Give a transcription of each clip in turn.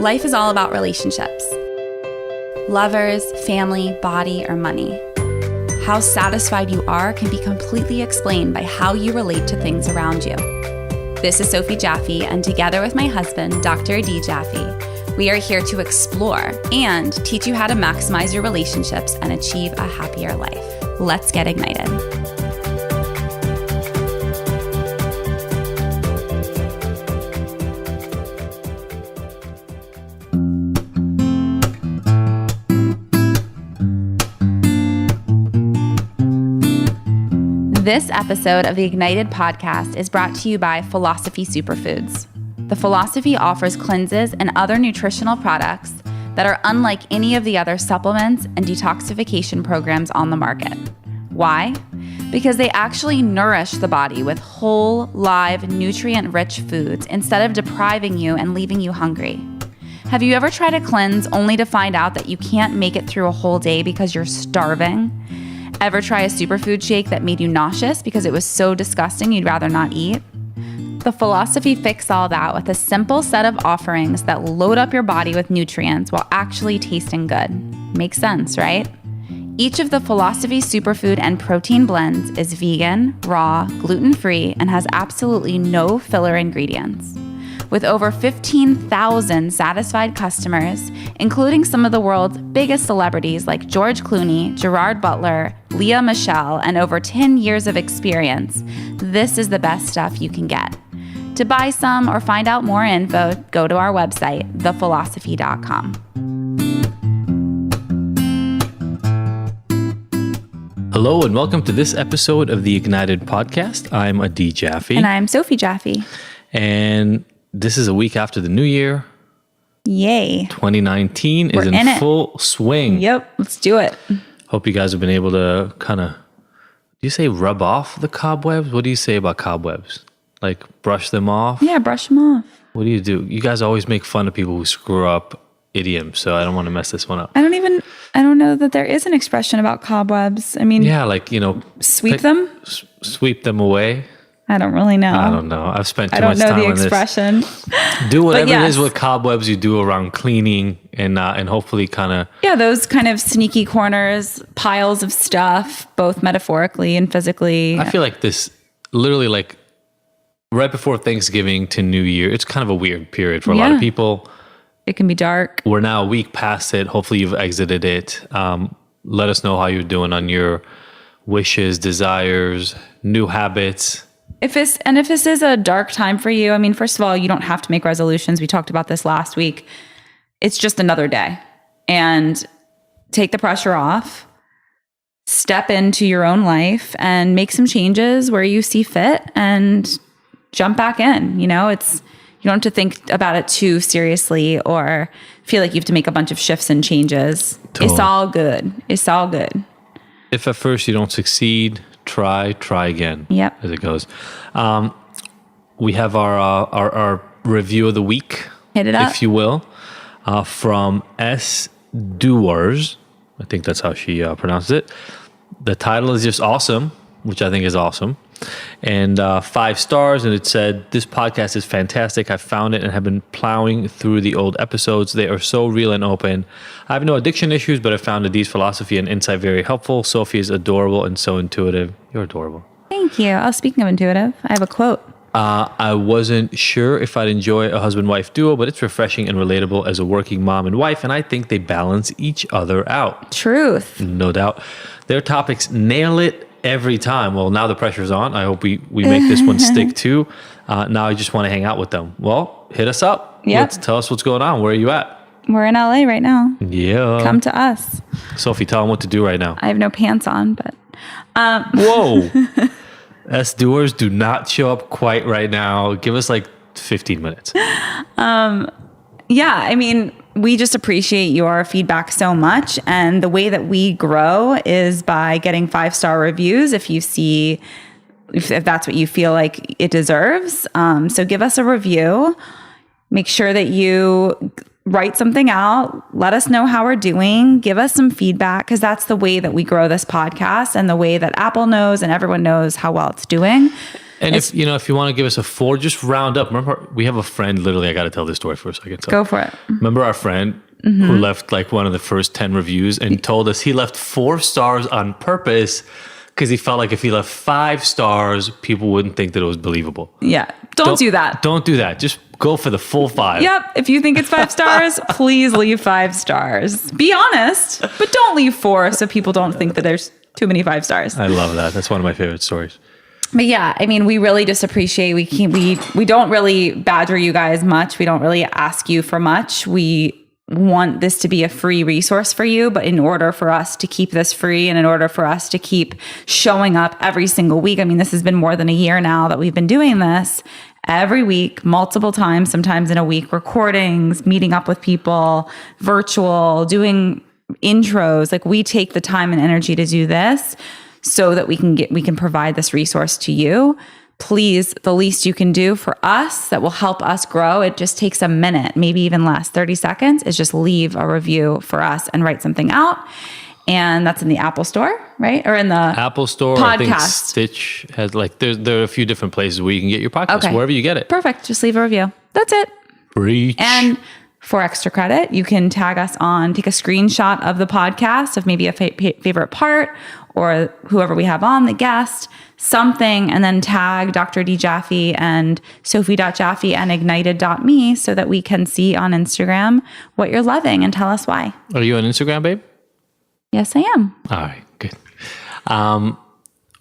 Life is all about relationships. Lovers, family, body, or money. How satisfied you are can be completely explained by how you relate to things around you. This is Sophie Jaffe, and together with my husband, Dr. Adi Jaffe, we are here to explore and teach you how to maximize your relationships and achieve a happier life. Let's get ignited. This episode of the Ignited podcast is brought to you by Philosophy Superfoods. The Philosophy offers cleanses and other nutritional products that are unlike any of the other supplements and detoxification programs on the market. Why? Because they actually nourish the body with whole, live, nutrient-rich foods instead of depriving you and leaving you hungry. Have you ever tried a cleanse only to find out that you can't make it through a whole day because you're starving? Ever try a superfood shake that made you nauseous because it was so disgusting you'd rather not eat? The Philosophy fix all that with a simple set of offerings that load up your body with nutrients while actually tasting good. Makes sense, right? Each of the Philosophy superfood and protein blends is vegan, raw, gluten-free, and has absolutely no filler ingredients. With over 15,000 satisfied customers, including some of the world's biggest celebrities like George Clooney, Gerard Butler, Lea Michele, and over 10 years of experience, this is the best stuff you can get. To buy some or find out more info, go to our website, thephilosophy.com. Hello and welcome to this episode of the Ignited podcast. I'm Adi Jaffe. And I'm Sophie Jaffe. And this is a week after the new year. Yay. 2019 is in full swing. Yep, let's do it. Hope you guys have been able to kind of, do you say rub off the cobwebs? What do you say about cobwebs? Like brush them off? Yeah, brush them off. What do? You guys always make fun of people who screw up idioms, so I don't want to mess this one up. I don't know that there is an expression about cobwebs. I mean, yeah, like, sweep them? Sweep them away. I don't really know. I don't know. I've spent too much time on this. I don't know the expression. Do whatever it is with cobwebs you do around cleaning and hopefully kind of... Yeah, those kind of sneaky corners, piles of stuff, both metaphorically and physically. I feel like this, literally like right before Thanksgiving to New Year, it's kind of a weird period for a lot of people. It can be dark. We're now a week past it. Hopefully you've exited it. Let us know how you're doing on your wishes, desires, new habits. If this is a dark time for you, I mean, first of all, you don't have to make resolutions. We talked about this last week. It's just another day. And take the pressure off. Step into your own life and make some changes where you see fit and jump back in. You don't have to think about it too seriously or feel like you have to make a bunch of shifts and changes. Totally. It's all good. It's all good. If at first you don't succeed, try again. Yep. As it goes. We have our review of the week. Hit it up. If you will. From S. Doers. I think that's how she pronounces it. The title is just awesome, which I think is awesome. And 5 stars, and it said, "This podcast is fantastic. I found it and have been plowing through the old episodes. They are so real and open. I have no addiction issues, but I found Adi's philosophy and insight very helpful. Sophie is adorable and so intuitive." You're adorable. Thank you. Oh, speaking of intuitive, I have a quote. I wasn't sure if I'd enjoy a husband-wife duo, but it's refreshing and relatable as a working mom and wife, and I think they balance each other out. Truth. No doubt. Their topics nail it every time. Well, now the pressure's on. I hope we make this one stick too. Now I just want to hang out with them. Well, hit us up. Yep. Tell us what's going on. Where are you at? We're in LA right now. Yeah. Come to us. Sophie, tell them what to do right now. I have no pants on, but... Whoa. S doers, do not show up quite right now. Give us like 15 minutes. Yeah, I mean, we just appreciate your feedback so much. And the way that we grow is by getting 5-star reviews if that's what you feel like it deserves. So give us a review. Make sure that you write something out. Let us know how we're doing. Give us some feedback, because that's the way that we grow this podcast and the way that Apple knows and everyone knows how well it's doing. And if you want to give us a 4, just round up. Remember, we have a friend, literally, I got to tell this story for a second. So, go for it. remember our friend who left like one of the first 10 reviews and told us he left 4 stars on purpose because he felt like if he left 5 stars, people wouldn't think that it was believable. Yeah. Don't do that. Don't do that. Just go for the full 5. Yep. If you think it's 5 stars, please leave 5 stars. Be honest, but don't leave 4 so people don't think that there's too many 5 stars. I love that. That's one of my favorite stories. But yeah, I mean, we really just appreciate, we don't really badger you guys much. We don't really ask you for much. We want this to be a free resource for you, but in order for us to keep this free and in order for us to keep showing up every single week, I mean, this has been more than a year now that we've been doing this every week, multiple times, sometimes in a week, recordings, meeting up with people, virtual, doing intros. Like, we take the time and energy to do this so that we can provide this resource to you. Please, the least you can do for us that will help us grow, it just takes a minute, maybe even less, 30 seconds, is just leave a review for us and write something out. And that's in the Apple Store, right? Or in the Apple Store, podcast. I think Stitch has there are a few different places where you can get your podcast, wherever you get it. Perfect. Just leave a review. That's it. Preach. And for extra credit, you can tag us on, take a screenshot of the podcast of maybe a favorite part or whoever we have on, the guest, something, and then tag Dr. D. Jaffe and Sophie.Jaffe and ignited.me so that we can see on Instagram what you're loving and tell us why. Are you on Instagram, babe? Yes, I am. All right, good.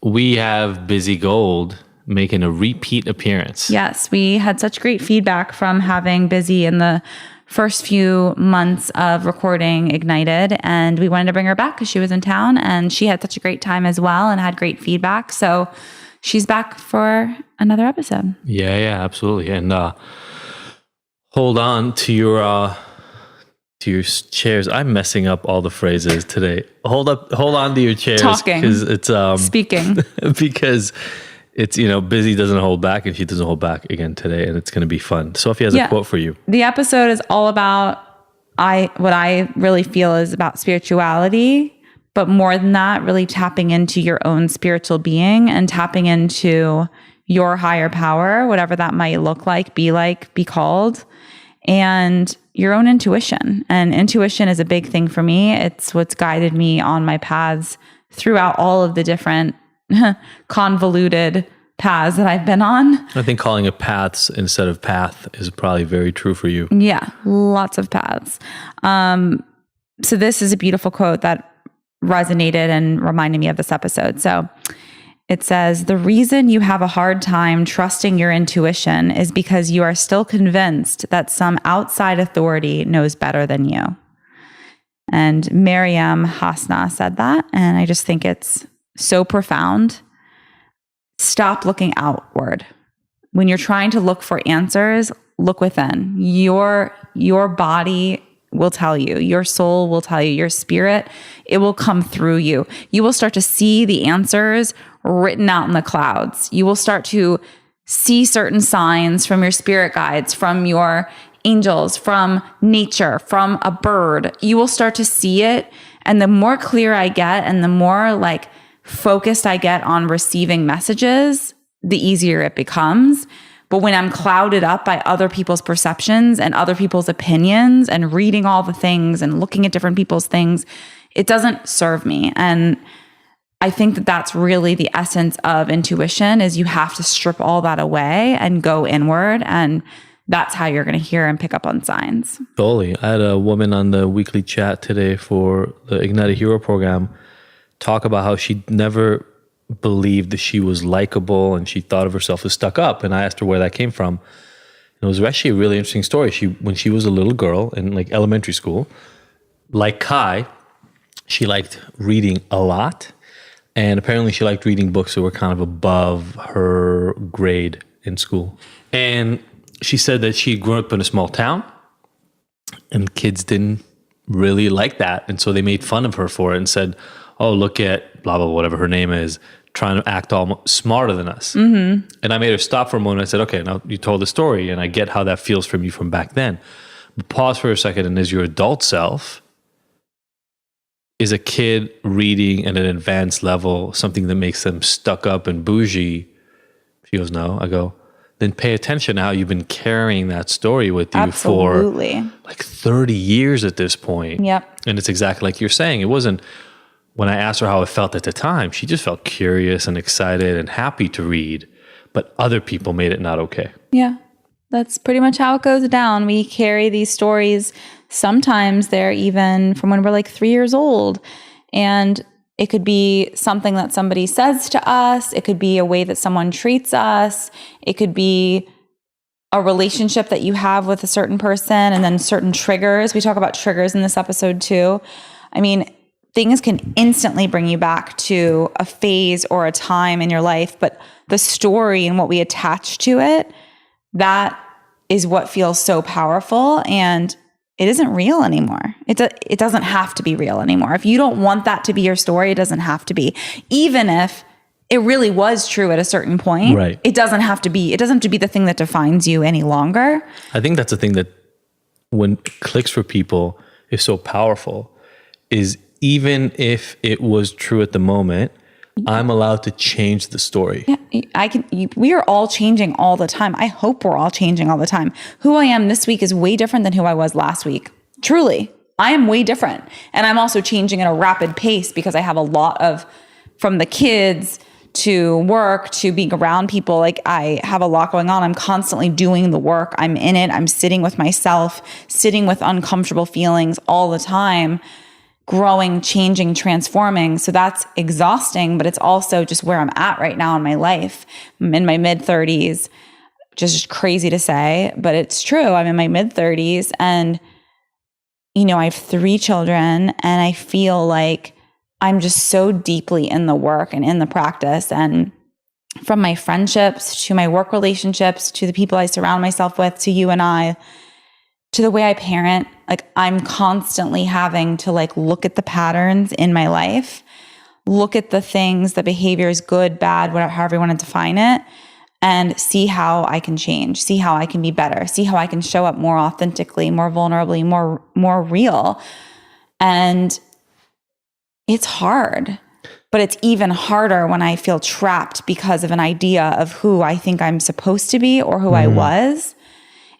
We have Bizzie Gold making a repeat appearance. Yes, we had such great feedback from having Bizzie in the first few months of recording Ignited, and we wanted to bring her back because she was in town and she had such a great time as well and had great feedback. So she's back for another episode. Yeah, absolutely. And hold on to your chairs. I'm messing up all the phrases today. Hold on to your chairs. Talking. Because it's speaking. Because it's, Bizzie doesn't hold back, and she doesn't hold back again today, and it's going to be fun. Sophie has a quote for you. The episode is all about what I really feel is about spirituality, but more than that, really tapping into your own spiritual being and tapping into your higher power, whatever that might look like, be called, and your own intuition. And intuition is a big thing for me. It's what's guided me on my paths throughout all of the different convoluted paths that I've been on. I think calling it paths instead of path is probably very true for you. Yeah, lots of paths. So this is a beautiful quote that resonated and reminded me of this episode. So it says, "The reason you have a hard time trusting your intuition is because you are still convinced that some outside authority knows better than you." And Miriam Hasna said that, and I just think it's so profound. Stop looking outward. When you're trying to look for answers, look within. Your body will tell you, your soul will tell you, your spirit, it will come through you. You will start to see the answers written out in the clouds. You will start to see certain signs from your spirit guides, from your angels, from nature, from a bird. You will start to see it. And the more clear I get and the more focused I get on receiving messages, the easier it becomes. But when I'm clouded up by other people's perceptions and other people's opinions and reading all the things and looking at different people's things, it doesn't serve me. And I think that that's really the essence of intuition, is you have to strip all that away and go inward. And that's how you're going to hear and pick up on signs. Totally. I had a woman on the weekly chat today for the Ignited Hero program talk about how she never believed that she was likable and she thought of herself as stuck up. And I asked her where that came from. And it was actually a really interesting story. When she was a little girl in elementary school, like Kai, she liked reading a lot. And apparently she liked reading books that were kind of above her grade in school. And she said that she grew up in a small town and kids didn't really like that. And so they made fun of her for it and said, "Oh, look at blah, blah, whatever her name is, trying to act all smarter than us." Mm-hmm. And I made her stop for a moment. I said, "Okay, now you told the story and I get how that feels from you from back then. But pause for a second, and as your adult self, is a kid reading at an advanced level something that makes them stuck up and bougie?" She goes, no. I go, then pay attention to how you've been carrying that story with you Absolutely. for like 30 years at this point. Yep. And it's exactly like you're saying. It wasn't, when I asked her how it felt at the time, she just felt curious and excited and happy to read, but other people made it not okay. Yeah. That's pretty much how it goes down. We carry these stories. Sometimes they're even from when we're like 3 years old. And it could be something that somebody says to us. It could be a way that someone treats us. It could be a relationship that you have with a certain person, and then certain triggers. We talk about triggers in this episode too. I mean, things can instantly bring you back to a phase or a time in your life, but the story and what we attach to it, that is what feels so powerful, and it isn't real anymore. It doesn't have to be real anymore. If you don't want that to be your story, it doesn't have to be. Even if it really was true at a certain point, right. It doesn't have to be the thing that defines you any longer. I think that's the thing that when it clicks for people is so powerful, is even if it was true at the moment, I'm allowed to change the story. Yeah, we are all changing all the time. I hope we're all changing all the time. Who I am this week is way different than who I was last week. Truly, I am way different. And I'm also changing at a rapid pace because I have a lot of, from the kids to work to being around people, like I have a lot going on. I'm constantly doing the work. I'm in it. I'm sitting with myself, sitting with uncomfortable feelings all the time, growing, changing, transforming. So that's exhausting, but it's also just where I'm at right now in my life. I'm in my mid-30s, just crazy to say, but it's true. I'm in my mid-30s and, you know, I have 3 children and I feel like I'm just so deeply in the work and in the practice, and from my friendships to my work relationships to the people I surround myself with, to you and I, to the way I parent, like I'm constantly having to like look at the patterns in my life, look at the things, the behaviors, good, bad, whatever, however you want to define it, and see how I can change, see how I can be better, see how I can show up more authentically, more vulnerably, more real. And it's hard, but it's even harder when I feel trapped because of an idea of who I think I'm supposed to be or who I was.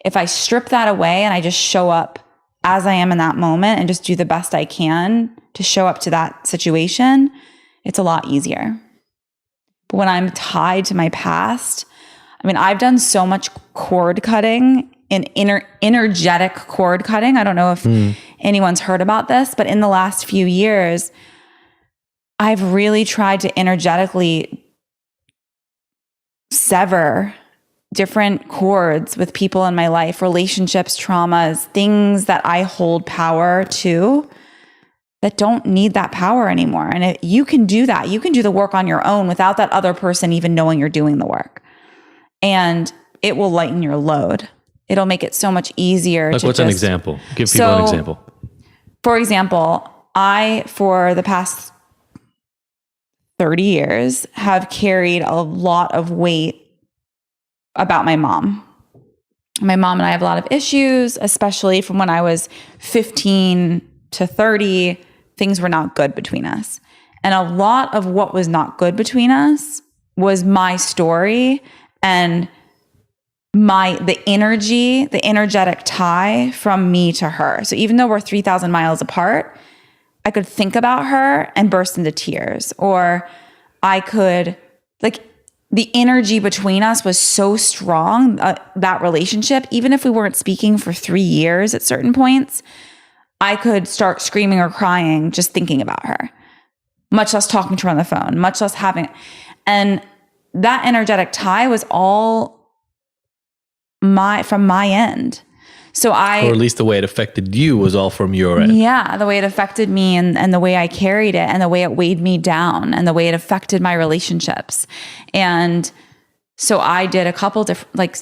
If I strip that away and I just show up as I am in that moment and just do the best I can to show up to that situation, it's a lot easier. But when I'm tied to my past, I mean, I've done so much cord cutting and energetic cord cutting. I don't know if anyone's heard about this, but in the last few years, I've really tried to energetically sever different cords with people in my life, relationships, traumas, things that I hold power to that don't need that power anymore. And you can do that. You can do the work on your own without that other person even knowing you're doing the work. And it will lighten your load. It'll make it so much easier. Like, what's an example? Give people an example. For example, I, for the past 30 years, have carried a lot of weight about my mom. My mom and I have a lot of issues, especially from when I was 15 to 30, things were not good between us. And a lot of what was not good between us was my story and the energy, the energetic tie from me to her. So even though we're 3,000 miles apart, I could think about her and burst into tears, or I could, like, the energy between us was so strong, that relationship, even if we weren't speaking for 3 years at certain points, I could start screaming or crying just thinking about her, much less talking to her on the phone, much less having, and that energetic tie was all from my end. So or at least the way it affected you was all from your end. Yeah, the way it affected me and the way I carried it and the way it weighed me down and the way it affected my relationships. And so I did a couple different, like,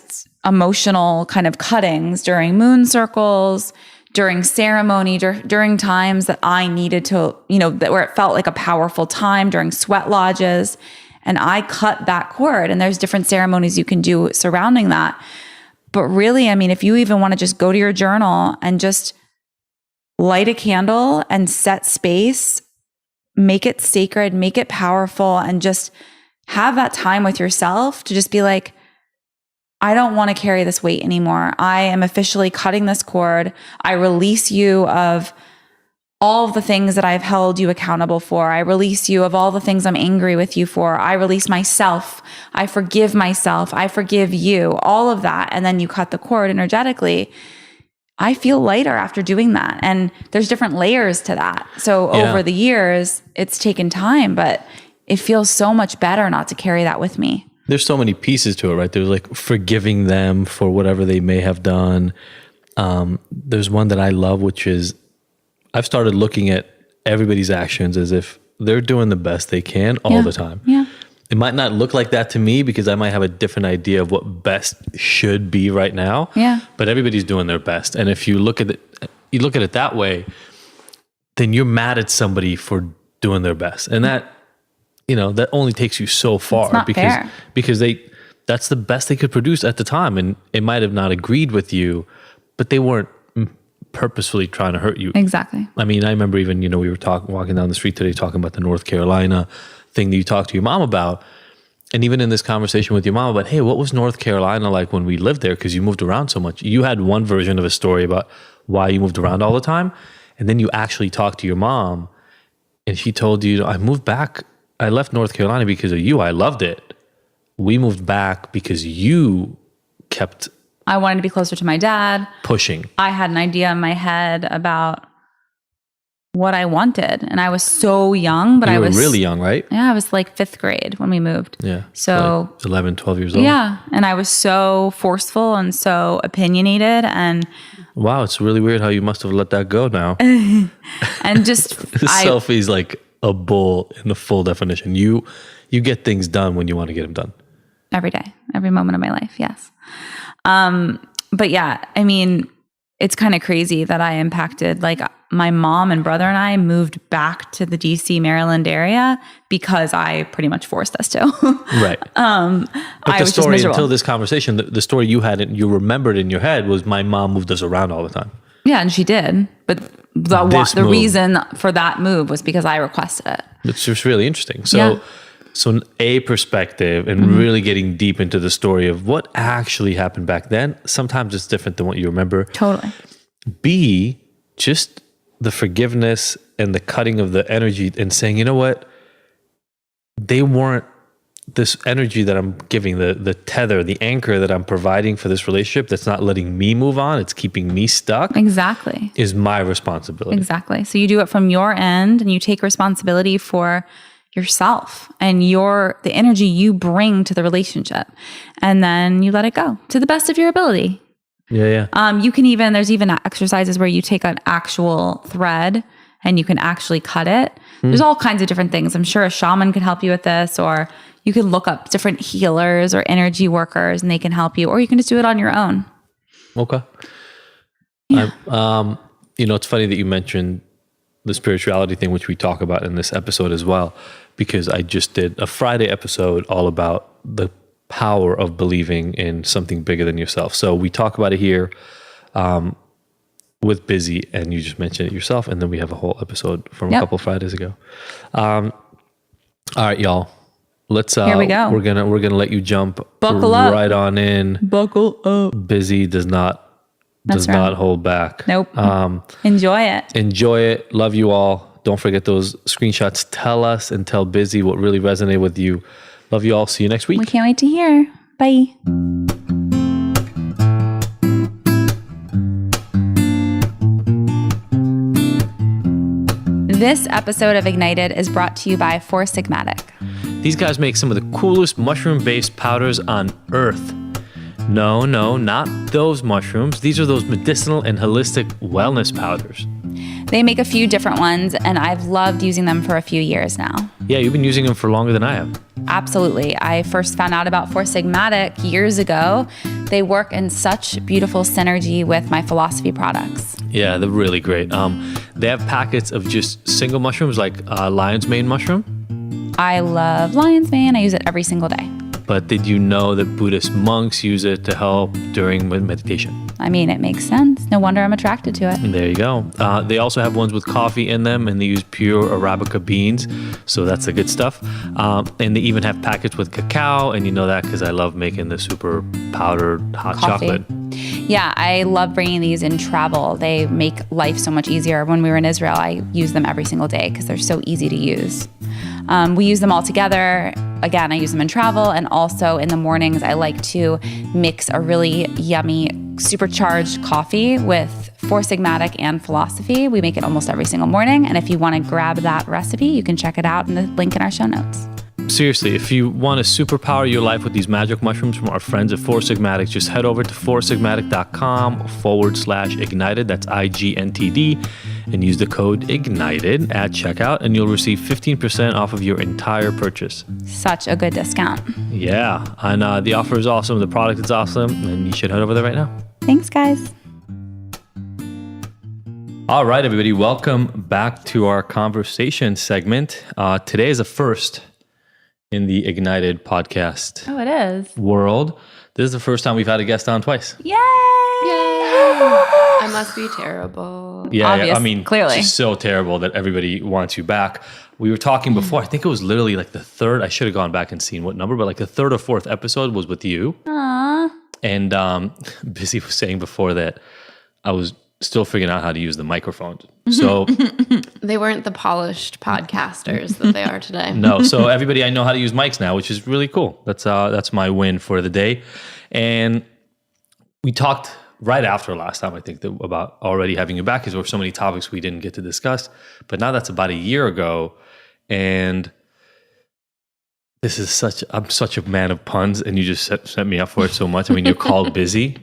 emotional kind of cuttings during moon circles, during ceremony, during times that I needed to, where it felt like a powerful time, during sweat lodges. And I cut that cord, and there's different ceremonies you can do surrounding that. But really, I mean, if you even want to just go to your journal and just light a candle and set space, make it sacred, make it powerful, and just have that time with yourself to just be like, I don't want to carry this weight anymore. I am officially cutting this cord. I release you of all of the things that I've held you accountable for. I release you of all the things I'm angry with you for. I release myself. I forgive myself. I forgive you. All of that. And then you cut the cord energetically. I feel lighter after doing that. And there's different layers to that. So over the years, it's taken time, but it feels so much better not to carry that with me. There's so many pieces to it, right? There's like forgiving them for whatever they may have done. There's one that I love, which is I've started looking at everybody's actions as if they're doing the best they can all the time. Yeah. It might not look like that to me because I might have a different idea of what best should be right now. Yeah. But everybody's doing their best. And if you look at it that way, then you're mad at somebody for doing their best. And that, that only takes you so far. It's not fair. Because that's the best they could produce at the time. And it might have not agreed with you, but they weren't purposefully trying to hurt you. Exactly. I mean, I remember even, we were walking down the street today talking about the North Carolina thing that you talked to your mom about. And even in this conversation with your mom about, hey, what was North Carolina like when we lived there? Because you moved around so much. You had one version of a story about why you moved around all the time. And then you actually talked to your mom and she told you, I moved back. I left North Carolina because of you. I loved it. We moved back because you kept I wanted to be closer to my dad. Pushing. I had an idea in my head about what I wanted. And I was so young, but I was really young, right? Yeah, I was like 5th grade when we moved. Yeah. So like 11, 12 years old. Yeah. And I was so forceful and so opinionated and wow, it's really weird how you must have let that go now. and just Sophie's like a bull in the full definition. You get things done when you want to get them done. Every day, every moment of my life. Yes. But yeah, I mean, it's kind of crazy that I impacted, like my mom and brother and I moved back to the DC, Maryland area because I pretty much forced us to. Right. But the story until this conversation, the story you had, you remembered in your head was my mom moved us around all the time. Yeah. And she did. But the reason for that move was because I requested it. It's just really interesting. So a perspective and really getting deep into the story of what actually happened back then. Sometimes it's different than what you remember. Totally. B, just the forgiveness and the cutting of the energy and saying, you know what? They weren't this energy that I'm giving, the tether, the anchor that I'm providing for this relationship that's not letting me move on. It's keeping me stuck. Exactly. Is my responsibility. Exactly. So you do it from your end and you take responsibility for yourself and the energy you bring to the relationship, and then you let it go to the best of your ability. Yeah. You can there's even exercises where you take an actual thread and you can actually cut it. There's all kinds of different things. I'm sure a shaman could help you with this, or you can look up different healers or energy workers and they can help you, or you can just do it on your own. Okay. Yeah. It's funny that you mentioned the spirituality thing, which we talk about in this episode as well, because I just did a Friday episode all about the power of believing in something bigger than yourself. So we talk about it here with Bizzie, and you just mentioned it yourself, and then we have a whole episode from a couple Fridays ago. All right, y'all. Let's here we go. We're gonna let you jump Buckle up. right on in. Buckle up. Bizzie does not hold back. Nope. Enjoy it. Enjoy it. Love you all. Don't forget those screenshots. Tell us and tell Bizzie what really resonated with you. Love you all. See you next week. We can't wait to hear. Bye. This episode of Ignited is brought to you by Four Sigmatic. These guys make some of the coolest mushroom-based powders on earth. No, not those mushrooms. These are those medicinal and holistic wellness powders. They make a few different ones, and I've loved using them for a few years now. Yeah, you've been using them for longer than I have. Absolutely. I first found out about Four Sigmatic years ago. They work in such beautiful synergy with my philosophy products. Yeah, they're really great. They have packets of just single mushrooms like lion's mane mushroom. I love lion's mane. I use it every single day. but did you know that Buddhist monks use it to help during meditation? I mean, it makes sense. No wonder I'm attracted to it. There you go. They also have ones with coffee in them, and they use pure Arabica beans, so that's the good stuff. And they even have packets with cacao, and you know that because I love making the super powdered hot chocolate. Yeah, I love bringing these in travel. They make life so much easier. When we were in Israel, I use them every single day because they're so easy to use. We use them all together. Again, I use them in travel, and also in the mornings, I like to mix a really yummy, supercharged coffee with Four Sigmatic and Philosophy. We make it almost every single morning, and if you want to grab that recipe, you can check it out in the link in our show notes. Seriously, if you want to superpower your life with these magic mushrooms from our friends at Four Sigmatic, just head over to foursigmatic.com/ignited. That's IGNTD, and use the code IGNITED at checkout, and you'll receive 15% off of your entire purchase. Such a good discount. Yeah, and the offer is awesome. The product is awesome, and you should head over there right now. Thanks, guys. All right, everybody, welcome back to our conversation segment. Today is a first in the Ignited podcast Oh, it is. world. This is the first time we've had a guest on twice. Yay! I must be terrible. Yeah, Obvious, I mean, clearly. she's so terrible that everybody wants you back. We were talking before, I think it was literally like the third, I should have gone back and seen what number, but like the third or fourth episode was with you. Aww. And Bizzie was saying before that I was still figuring out how to use the microphones. So They weren't the polished podcasters that they are today. no, so everybody, I know how to use mics now, which is really cool. That's my win for the day. And we talked right after last time, I think, about already having you back because there were so many topics we didn't get to discuss. But now that's about a year ago, and this is I'm such a man of puns, and you just set me up for it so much. I mean, you're called Bizzie,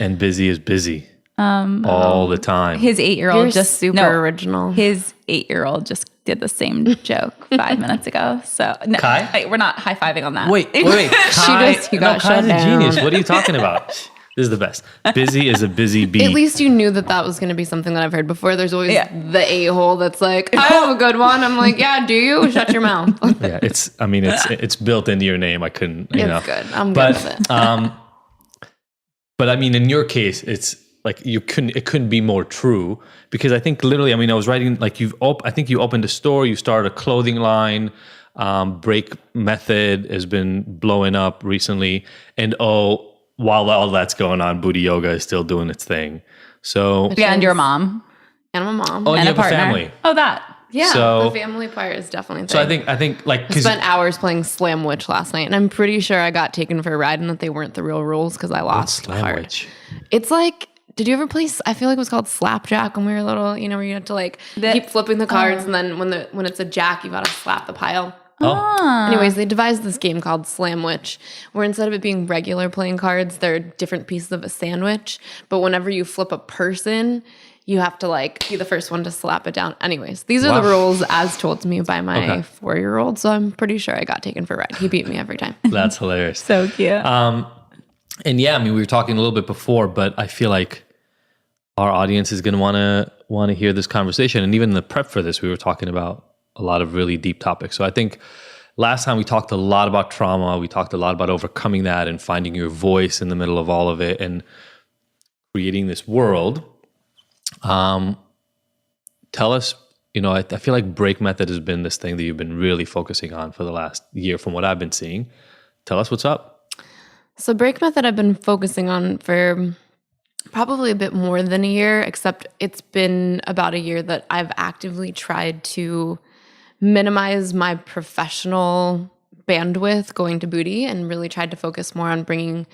and Bizzie is busy all the time. His 8-year-old You're just super original. His 8-year-old just did the same joke 5 minutes ago. So no, Kai? wait, we're not high fiving on that. Wait. Kai, you got Kai's shut a down. genius. What are you talking about? This is the best. Busy is a busy bee. At least you knew that was going to be something that I've heard before. There's always Yeah. the a-hole that's like, I have a good one. I'm like, yeah, do you? Shut your mouth. Yeah, it's built into your name. I couldn't, you know. It's good. I'm good with it. But I mean, in your case, it's like it couldn't be more true because I think literally, I mean, I was writing like I think you opened a store, you started a clothing line, Break Method has been blowing up recently, and while all that's going on, Buti Yoga is still doing its thing. So Yeah, and your mom. And my mom. and And you a have partner. a family. Oh, that. Yeah, So- the family part is definitely a thing. So I think like I because spent hours playing Slamwich last night, and I'm pretty sure I got taken for a ride and that they weren't the real rules because I lost hard. Slamwich. It's like, did you ever play? I feel like it was called Slapjack when we were little. You know, where you had to like keep flipping the cards, and then when it's a jack, you got to slap the pile. Anyways, they devised this game called Slamwich, where instead of it being regular playing cards, they're different pieces of a sandwich. But whenever you flip a person, you have to like be the first one to slap it down. Anyways, these are the rules as told to me by my 4-year-old. So I'm pretty sure I got taken for a ride. He beat me every time. That's hilarious. So cute. And yeah, I mean, we were talking a little bit before, but I feel like our audience is going to want to hear this conversation. And even in the prep for this, we were talking about a lot of really deep topics. So I think last time we talked a lot about trauma. We talked a lot about overcoming that and finding your voice in the middle of all of it and creating this world. Tell us, you know, I feel like Break Method has been this thing that you've been really focusing on for the last year from what I've been seeing. Tell us what's up. So Break Method I've been focusing on for probably a bit more than a year, except it's been about a year that I've actively tried to minimize my professional bandwidth going to Buti and really tried to focus more on bringing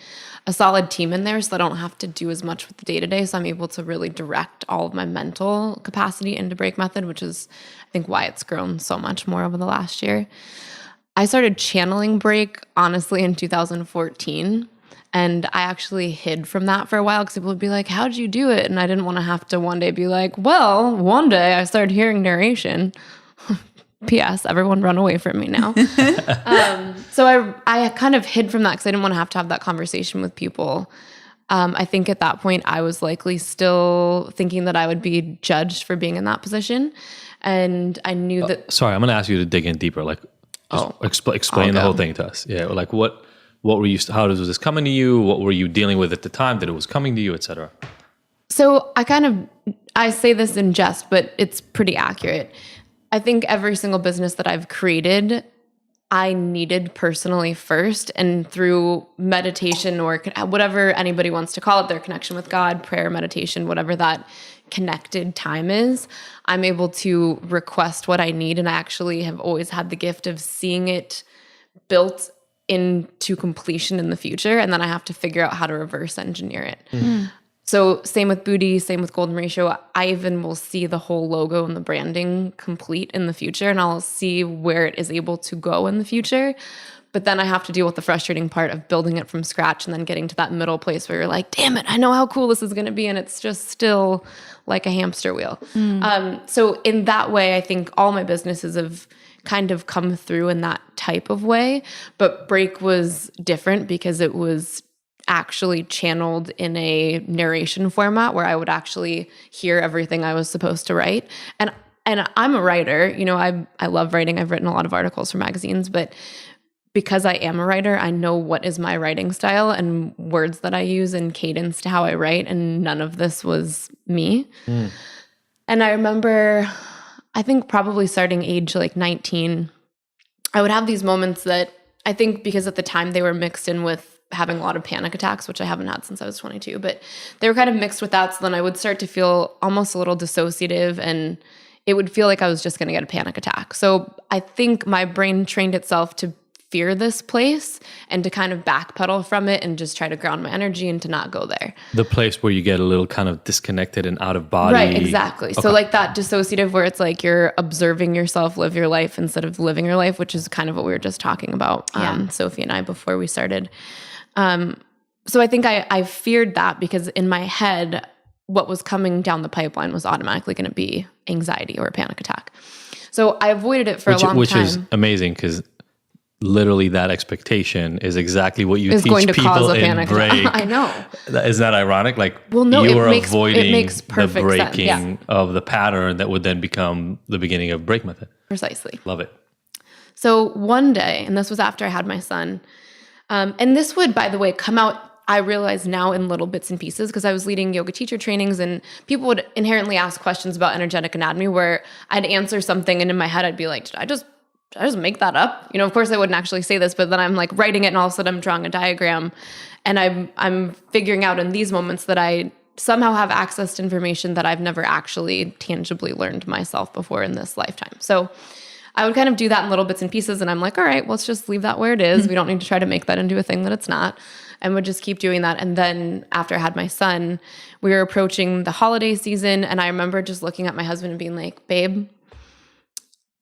a solid team in there so I don't have to do as much with the day-to-day. So I'm able to really direct all of my mental capacity into Break Method, which is, I think, why it's grown so much more over the last year. I started channeling Break, honestly, in 2014. And I actually hid from that for a while because people would be like, how'd you do it? And I didn't want to have to one day be like, well, one day I started hearing narration. P.S. Everyone run away from me now. So I kind of hid from that because I didn't want to have that conversation with people. I think at that point I was likely still thinking that I would be judged for being in that position. And I knew that... Sorry, I'm going to ask you to dig in deeper. Like, just explain the whole thing to us. Yeah, like what What were you? How was this coming to you? What were you dealing with at the time that it was coming to you, etc.? So I say this in jest, but it's pretty accurate. I think every single business that I've created, I needed personally first, and through meditation or whatever anybody wants to call it, their connection with God, prayer, meditation, whatever that connected time is, I'm able to request what I need. And I actually have always had the gift of seeing it built into completion in the future. And then I have to figure out how to reverse engineer it. So same with Buti, same with Golden Ratio. I even will see the whole logo and the branding complete in the future, and I'll see where it is able to go in the future. But then I have to deal with the frustrating part of building it from scratch and then getting to that middle place where you're like, damn it, I know how cool this is going to be. And it's just still like a hamster wheel. So in that way, I think all my businesses have kind of come through in that type of way. But Break was different because it was actually channeled in a narration format where I would actually hear everything I was supposed to write. And I'm a writer, you know, I love writing. I've written a lot of articles for magazines, but because I am a writer, I know what is my writing style and words that I use and cadence to how I write, and none of this was me. And I remember, I think probably starting age like 19, I would have these moments that I think because at the time they were mixed in with having a lot of panic attacks, which I haven't had since I was 22, but they were kind of mixed with that. So then I would start to feel almost a little dissociative, and it would feel like I was just going to get a panic attack. So I think my brain trained itself to fear this place and to kind of backpedal from it and just try to ground my energy and to not go there. The place where you get a little kind of disconnected and out of body. Right, exactly. Okay. So like that dissociative where it's like you're observing yourself live your life instead of living your life, which is kind of what we were just talking about, Sophie and I, before we started. So I think I feared that because in my head, what was coming down the pipeline was automatically going to be anxiety or a panic attack. So I avoided it for a long time. Which is amazing because literally that expectation is exactly what you teach going to people cause a in panic Break. I know. Isn't that ironic? Like, well, no, you were it avoiding makes the breaking sense. of the pattern that would then become the beginning of Break Method. Precisely. Love it. So one day, and this was after I had my son, and this would, by the way, come out, I realize now, in little bits and pieces, because I was leading yoga teacher trainings and people would inherently ask questions about energetic anatomy where I'd answer something and in my head I'd be like, did I just make that up? You know, of course I wouldn't actually say this, but then I'm like writing it and all of a sudden I'm drawing a diagram and I'm figuring out in these moments that I somehow have access to information that I've never actually tangibly learned myself before in this lifetime. So I would kind of do that in little bits and pieces and I'm like, all right, let's just leave that where it is. We don't need to try to make that into a thing that it's not. And would just keep doing that. And then after I had my son, we were approaching the holiday season. And I remember just looking at my husband and being like, babe,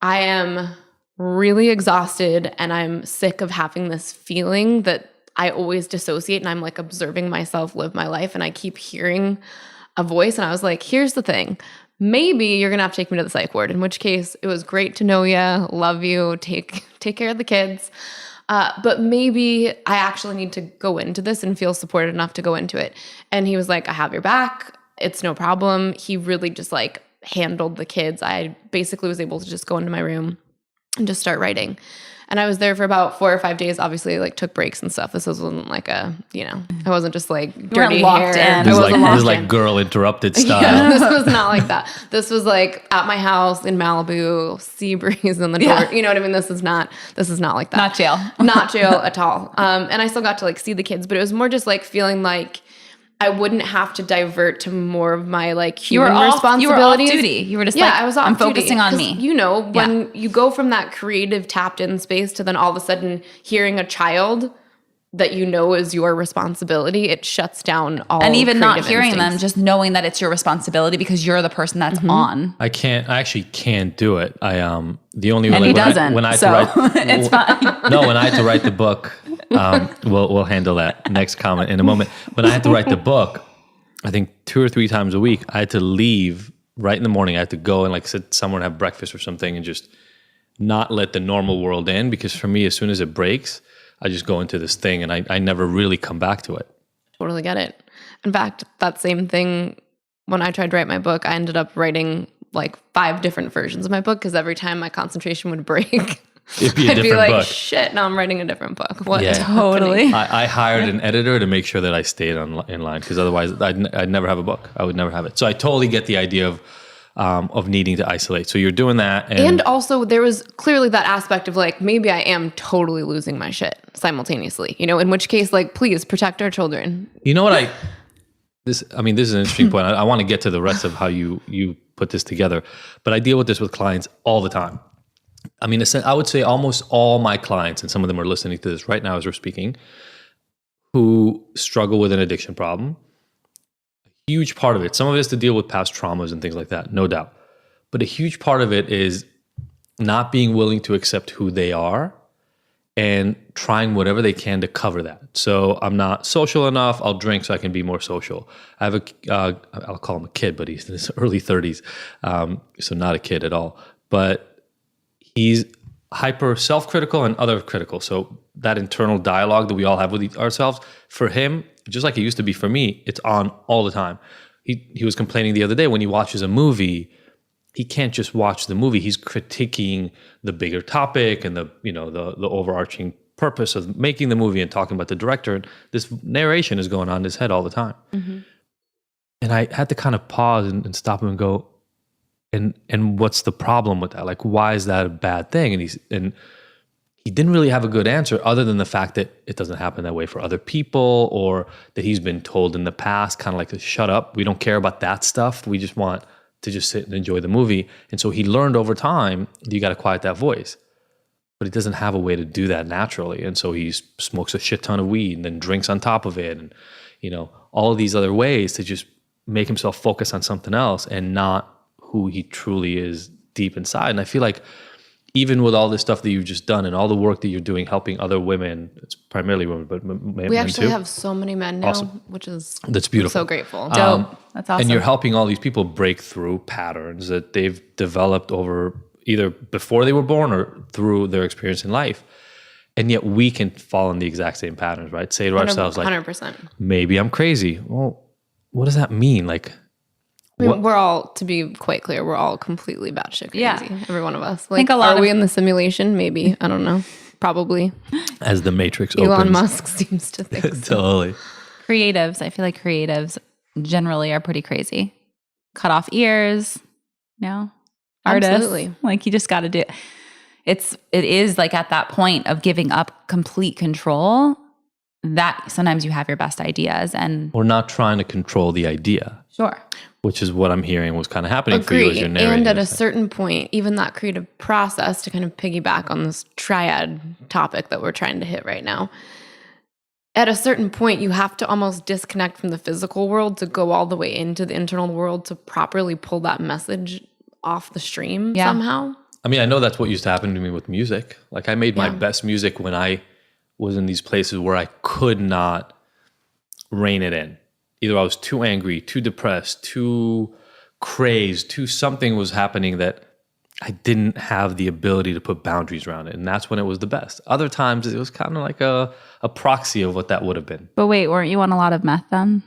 I am really exhausted and I'm sick of having this feeling that I always dissociate and I'm like observing myself live my life and I keep hearing a voice. And I was like, here's the thing. Maybe you're going to have to take me to the psych ward, in which case it was great to know you, love you, take care of the kids. But maybe I actually need to go into this and feel supported enough to go into it. And he was like, I have your back. It's no problem. He really just like handled the kids. I basically was able to just go into my room and just start writing. And I was there for about 4 or 5 days, obviously like took breaks and stuff. This wasn't like I wasn't just like dirty locked hair. in. This is like Girl Interrupted style. Yeah, this was not like that. This was like at my house in Malibu, sea breeze in the door. Yeah. You know what I mean? This is not like that. Not jail. Not jail at all. And I still got to like see the kids, but it was more just like feeling like I wouldn't have to divert to more of my like human responsibilities. You were off duty. You were just like, I was off I'm duty. focusing on me. You know, when you go from that creative tapped in space to then all of a sudden hearing a child that you know is your responsibility, it shuts down all and even not hearing instincts. them, just knowing that it's your responsibility because you're the person that's on. I actually can't do it. The only And way he doesn't. when I had So to write, it's fine. No, when I had to write the book, we'll handle that next comment in a moment. When I had to write the book, I think 2 or 3 times a week, I had to leave right in the morning. I had to go and like sit somewhere and have breakfast or something and just not let the normal world in, because for me, as soon as it breaks, I just go into this thing and I never really come back to it. Totally get it. In fact, that same thing, when I tried to write my book, I ended up writing like 5 different versions of my book because every time my concentration would break, It'd be a I'd be different like, book. shit, now I'm writing a different book. What Yeah. is Totally. happening? I hired an editor to make sure that I stayed in line, because otherwise I'd never have a book. I would never have it. So I totally get the idea of needing to isolate. So you're doing that. And also there was clearly that aspect of like, maybe I am totally losing my shit simultaneously, you know, in which case, like, please protect our children. You know what this is an interesting point. I want to get to the rest of how you put this together, but I deal with this with clients all the time. I mean, I would say almost all my clients, and some of them are listening to this right now as we're speaking, who struggle with an addiction problem. A huge part of it, some of it is to deal with past traumas and things like that, no doubt. But a huge part of it is not being willing to accept who they are and trying whatever they can to cover that. So I'm not social enough, I'll drink so I can be more social. I have I'll call him a kid, but he's in his early 30s, so not a kid at all. But he's hyper self-critical and other critical. So that internal dialogue that we all have with ourselves, for him, just like it used to be for me, it's on all the time. He was complaining the other day when he watches a movie, he can't just watch the movie. He's critiquing the bigger topic and the overarching purpose of making the movie and talking about the director. And this narration is going on in his head all the time. Mm-hmm. And I had to kind of pause and stop him and go, and what's the problem with that? Like, why is that a bad thing? And he didn't really have a good answer, other than the fact that it doesn't happen that way for other people, or that he's been told in the past, kind of like, to shut up. We don't care about that stuff. We just want to just sit and enjoy the movie. And so he learned over time, you got to quiet that voice. But he doesn't have a way to do that naturally. And so he smokes a shit ton of weed and then drinks on top of it. And, all of these other ways to just make himself focus on something else and not who he truly is deep inside. And I feel like even with all this stuff that you've just done and all the work that you're doing, helping other women, it's primarily women, but men We actually too. have so many men now, Awesome. which is That's beautiful. I'm so grateful. Dope. That's awesome. And you're helping all these people break through patterns that they've developed over either before they were born or through their experience in life. And yet we can fall in the exact same patterns, right? Say to ourselves, like, 100%. maybe I'm crazy. Well, what does that mean? Like, We're all, to be quite clear, we're all completely batshit crazy. Yeah. Every one of us. think Like, a lot are we of- in the simulation? Maybe. I don't know. Probably. as the Matrix Elon opens. Musk seems to think so. Totally. Creatives, I feel like creatives generally are pretty crazy. Cut off ears, artists. Absolutely. Like, you just got to do it is like at that point of giving up complete control that sometimes you have your best ideas. And We're not trying to control the idea, sure. which is what I'm hearing was kind of happening for you as you're narrating. And at a this. certain point, even that creative process, to kind of piggyback on this triad topic that we're trying to hit right now, at a certain point, you have to almost disconnect from the physical world to go all the way into the internal world to properly pull that message off the stream somehow. I mean, I know that's what used to happen to me with music. Like, I made my best music when I was in these places where I could not rein it in. Either I was too angry, too depressed, too crazed, something was happening that I didn't have the ability to put boundaries around it. And that's when it was the best. Other times it was kind of like a proxy of what that would have been. But wait, weren't you on a lot of meth then?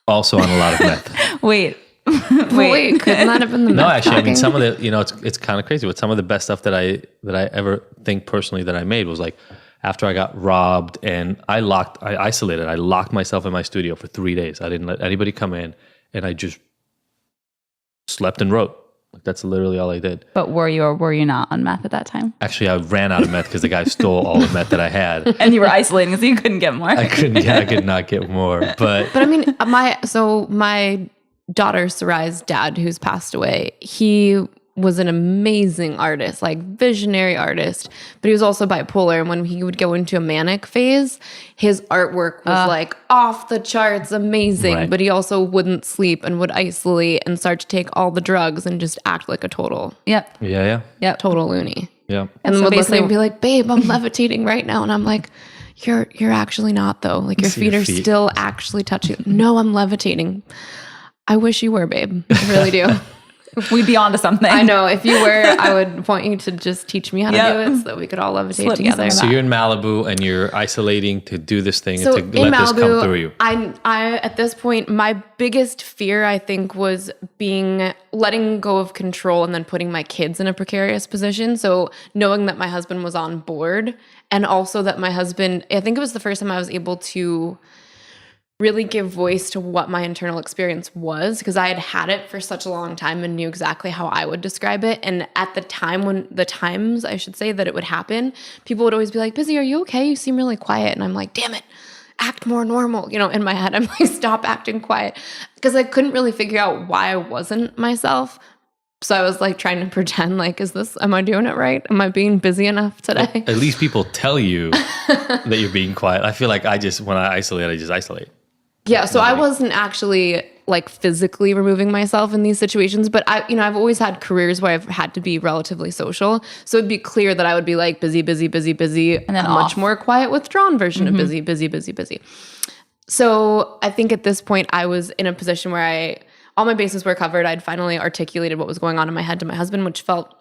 Also on a lot of meth. Wait. Wait, couldn't that have been the No, meth actually, I mean, talking? some of the, it's kind of crazy, but some of the best stuff that I ever think personally that I made was like, after I got robbed and I isolated, I locked myself in my studio for 3 days. I didn't let anybody come in, and I just slept and wrote. Like, that's literally all I did. But were you or were you not on meth at that time? Actually, I ran out of meth because the guy stole all the meth that I had. And you were isolating, so you couldn't get more. I could not get more. But But I mean, my daughter Sarai's dad, who's passed away, he was an amazing artist, like visionary artist, but he was also bipolar. And when he would go into a manic phase, his artwork was like off the charts, amazing. Right. But he also wouldn't sleep and would isolate and start to take all the drugs and just act like a total Yep. yeah. total loony. Yeah. And So would listen basically- and be like, babe, I'm levitating right now. And I'm like, you're actually not though. Like your See feet your are feet. still actually touching. No, I'm levitating. I wish you were, babe. I really do. We'd be onto something. I know. If you were, I would want you to just teach me how to do it so that we could all levitate together. So you're in Malibu and you're isolating to do this thing So and to let this come through you. I at this point, my biggest fear, I think, was letting go of control and then putting my kids in a precarious position. So knowing that my husband was on board, and also that my husband, I think it was the first time I was able to really give voice to what my internal experience was, because I had it for such a long time and knew exactly how I would describe it. And at the time I should say, that it would happen, people would always be like, Bizzie, are you okay? You seem really quiet. And I'm like, damn it, act more normal. In my head, I'm like, stop acting quiet. Because I couldn't really figure out why I wasn't myself. So I was like trying to pretend like, am I doing it right? Am I being busy enough today? At least people tell you that you're being quiet. I feel like when I isolate, I just isolate. Yeah, so I wasn't actually like physically removing myself in these situations, but I've always had careers where I've had to be relatively social. So it'd be clear that I would be like busy, busy, busy, busy, and then a much more quiet, withdrawn version of busy, busy, busy, busy. So I think at this point I was in a position where all my bases were covered. I'd finally articulated what was going on in my head to my husband, which felt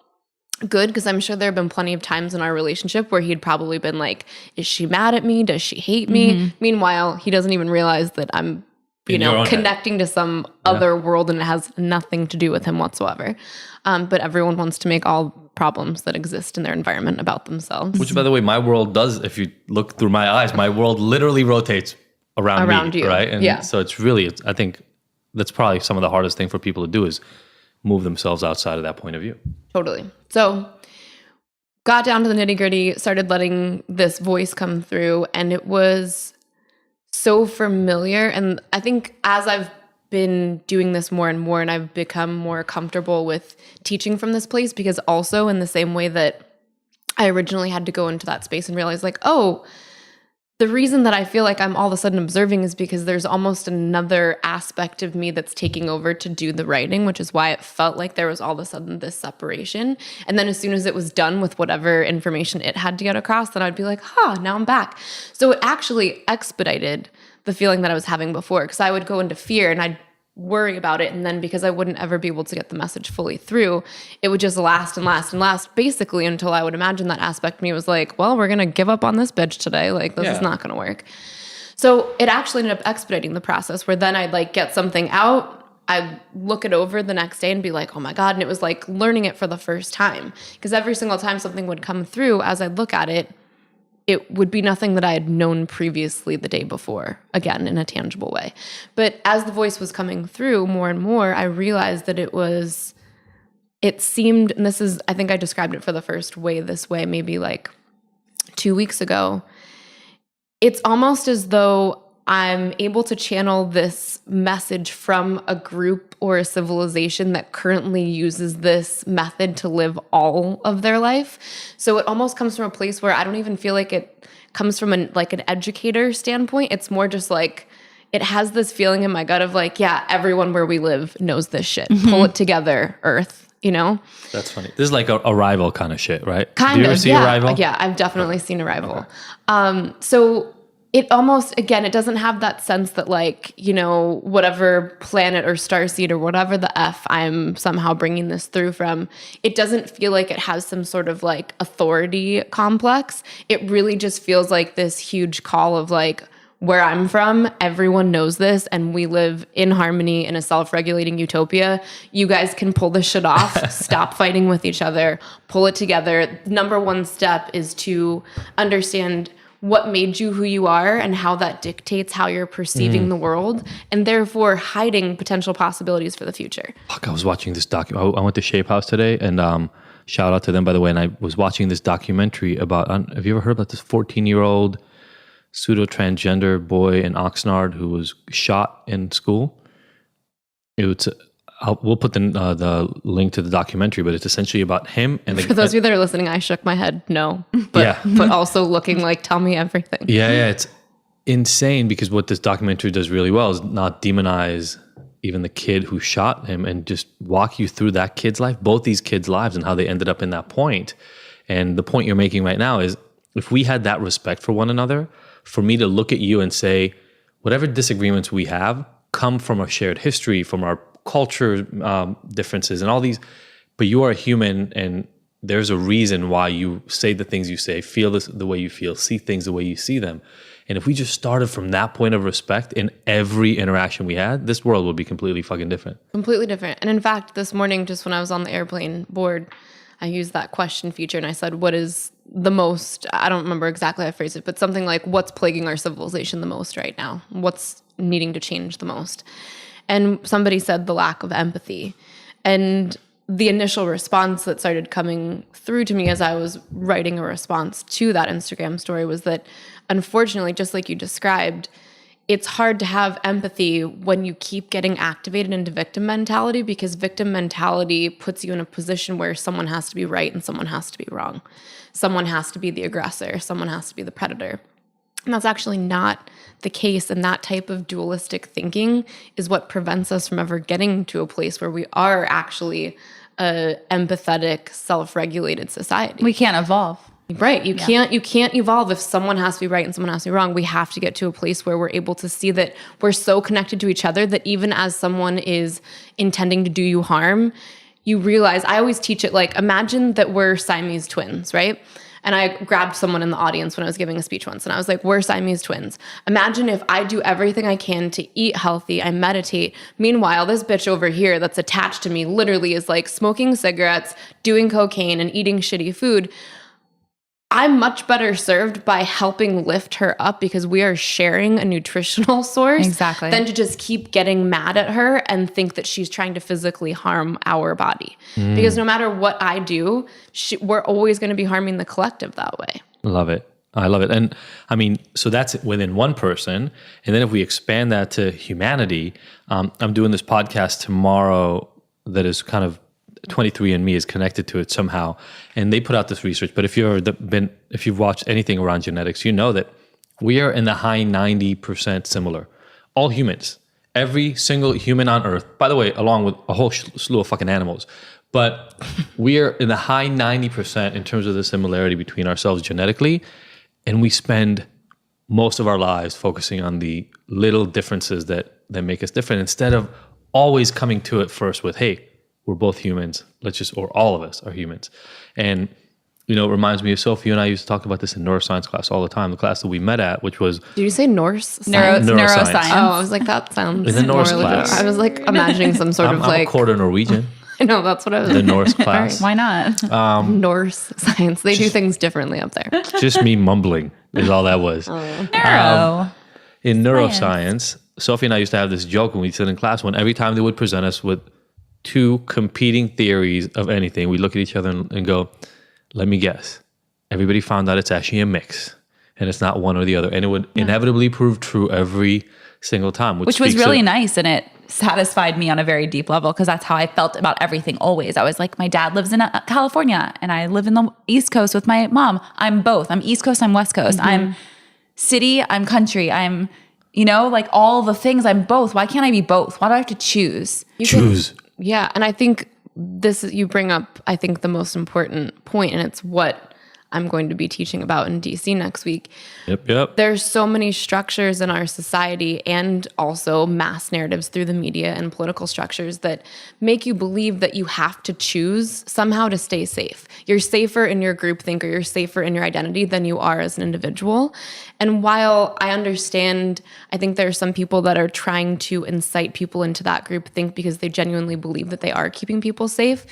good, because I'm sure there have been plenty of times in our relationship where he'd probably been like, is she mad at me? Does she hate me? Meanwhile, he doesn't even realize that I'm, connecting to some other world, and it has nothing to do with him whatsoever. But everyone wants to make all problems that exist in their environment about themselves. Which, by the way, my world does, if you look through my eyes, my world literally rotates around me, you. right? And so I think that's probably some of the hardest thing for people to do is move themselves outside of that point of view. Totally. So got down to the nitty gritty, started letting this voice come through, and it was so familiar. And I think as I've been doing this more and more, and I've become more comfortable with teaching from this place, because also in the same way that I originally had to go into that space and realize like, oh, the reason that I feel like I'm all of a sudden observing is because there's almost another aspect of me that's taking over to do the writing, which is why it felt like there was all of a sudden this separation. And then as soon as it was done with whatever information it had to get across, then I'd be like, now I'm back. So it actually expedited the feeling that I was having before, because I would go into fear and I'd worry about it, and then because I wouldn't ever be able to get the message fully through, it would just last and last and last, basically until I would imagine that aspect of me was like, well, we're gonna give up on this bitch today, like this is not gonna work. So it actually ended up expediting the process, where then I'd like get something out, I'd look it over the next day and be like, oh my God. And it was like learning it for the first time, because every single time something would come through, as I'd look at it, it would be nothing that I had known previously the day before, again, in a tangible way. But as the voice was coming through more and more, I realized that it seemed, and I think I described it for the first way this way, maybe like 2 weeks ago. It's almost as though I'm able to channel this message from a group or a civilization that currently uses this method to live all of their life. So it almost comes from a place where I don't even feel like it comes from an educator standpoint. It's more just like, it has this feeling in my gut of like, yeah, everyone where we live knows this shit. Pull it together, Earth, That's funny. This is like a Arrival kind of shit, right? Kind Do you of, ever see yeah. Arrival? Yeah, I've definitely seen Arrival. Okay. So it almost, again, it doesn't have that sense that like, whatever planet or starseed or whatever the F I'm somehow bringing this through from, it doesn't feel like it has some sort of like authority complex. It really just feels like this huge call of like, where I'm from, everyone knows this, and we live in harmony in a self-regulating utopia. You guys can pull this shit off. Stop fighting with each other. Pull it together. Number one step is to understand what made you who you are and how that dictates how you're perceiving the world, and therefore hiding potential possibilities for the future. Fuck, I was watching this documentary. I went to Shape House today, and shout out to them, by the way, and I was watching this documentary about, have you ever heard about this 14-year-old pseudo-transgender boy in Oxnard who was shot in school? We'll put the link to the documentary, but it's essentially about him. And for those of you that are listening, I shook my head no, but also looking like, tell me everything. Yeah, it's insane, because what this documentary does really well is not demonize even the kid who shot him, and just walk you through that kid's life, both these kids' lives, and how they ended up in that point. And the point you're making right now is, if we had that respect for one another, for me to look at you and say, whatever disagreements we have come from our shared history, from our culture differences and all these, but you are a human, and there's a reason why you say the things you say, feel the way you feel, see things the way you see them. And if we just started from that point of respect in every interaction we had, this world would be completely fucking different. Completely different. And in fact, this morning, just when I was on the airplane board, I used that question feature and I said, what is the most, I don't remember exactly how I phrased it, but something like, what's plaguing our civilization the most right now? What's needing to change the most? And somebody said the lack of empathy. And the initial response that started coming through to me as I was writing a response to that Instagram story was that, unfortunately, just like you described, it's hard to have empathy when you keep getting activated into victim mentality, because victim mentality puts you in a position where someone has to be right and someone has to be wrong. Someone has to be the aggressor. Someone has to be the predator. And that's actually not the case. And that type of dualistic thinking is what prevents us from ever getting to a place where we are actually a empathetic, self-regulated society. We can't evolve. Right. You can't evolve if someone has to be right and someone has to be wrong. We have to get to a place where we're able to see that we're so connected to each other that even as someone is intending to do you harm, you realize, I always teach it like, imagine that we're Siamese twins, right? And I grabbed someone in the audience when I was giving a speech once, and I was like, we're Siamese twins. Imagine if I do everything I can to eat healthy, I meditate. Meanwhile, this bitch over here that's attached to me literally is like smoking cigarettes, doing cocaine, and eating shitty food. I'm much better served by helping lift her up because we are sharing a nutritional source. Exactly. Than to just keep getting mad at her and think that she's trying to physically harm our body. Because no matter what I do, we're always going to be harming the collective that way. Love it. I love it. And I mean, so that's within one person. And then if we expand that to humanity, I'm doing this podcast tomorrow that is kind of 23andMe is connected to it somehow, and they put out this research. But if you've watched anything around genetics, you know that we are in the high 90% similar. All humans, every single human on Earth. By the way, along with a whole slew of fucking animals, but we are in the high 90% in terms of the similarity between ourselves genetically, and we spend most of our lives focusing on the little differences that make us different instead of always coming to it first with, hey, we're both humans. Or all of us are humans. And, it reminds me of Sophie. You and I used to talk about this in neuroscience class all the time, the class that we met at, which was... Did you say Norse? Neuroscience. Oh, I was like, that sounds in the Norse class. I was like imagining some sort of I'm a quarter Norwegian. I know, that's what I was... The Norse class. Why not? Norse science. They do things differently up there. Just me mumbling is all that was. In neuroscience, Sophie and I used to have this joke when we sit in class, when every time they would present us with two competing theories of anything, we look at each other and go, let me guess. Everybody found out it's actually a mix, and it's not one or the other. And it would inevitably prove true every single time. Which was really nice, and it satisfied me on a very deep level, because that's how I felt about everything always. I was like, my dad lives in California, and I live in the East Coast with my mom. I'm both. I'm East Coast, I'm West Coast. Mm-hmm. I'm city, I'm country. I'm, like all the things. I'm both. Why can't I be both? Why do I have to choose? Yeah, and I think you bring up, I think, the most important point, and it's what I'm going to be teaching about in DC next week. Yep. There's so many structures in our society, and also mass narratives through the media and political structures, that make you believe that you have to choose somehow to stay safe. You're safer in your groupthink, or you're safer in your identity than you are as an individual. And while I understand, I think there are some people that are trying to incite people into that groupthink because they genuinely believe that they are keeping people safe.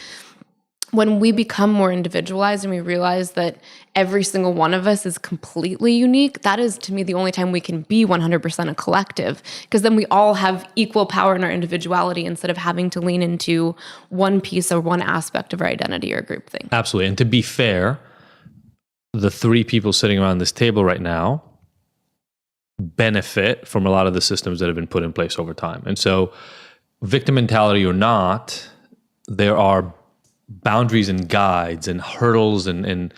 When we become more individualized and we realize that every single one of us is completely unique, that is, to me, the only time we can be 100% a collective, because then we all have equal power in our individuality instead of having to lean into one piece or one aspect of our identity or groupthink. Absolutely. And to be fair, the three people sitting around this table right now benefit from a lot of the systems that have been put in place over time. And so, victim mentality or not, there are boundaries and guides and hurdles and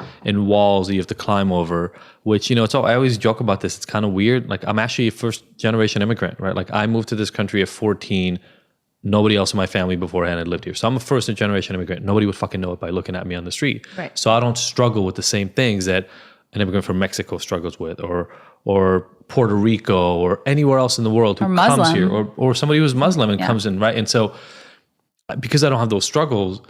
walls that you have to climb over, which, I always joke about this. It's kind of weird. Like, I'm actually a first generation immigrant, right? Like, I moved to this country at 14. Nobody else in my family beforehand had lived here. So I'm a first generation immigrant. Nobody would fucking know it by looking at me on the street. Right. So I don't struggle with the same things that an immigrant from Mexico struggles with, or Puerto Rico, or anywhere else in the world who comes here, or somebody who's Muslim and comes in, right? And so because I don't have those struggles,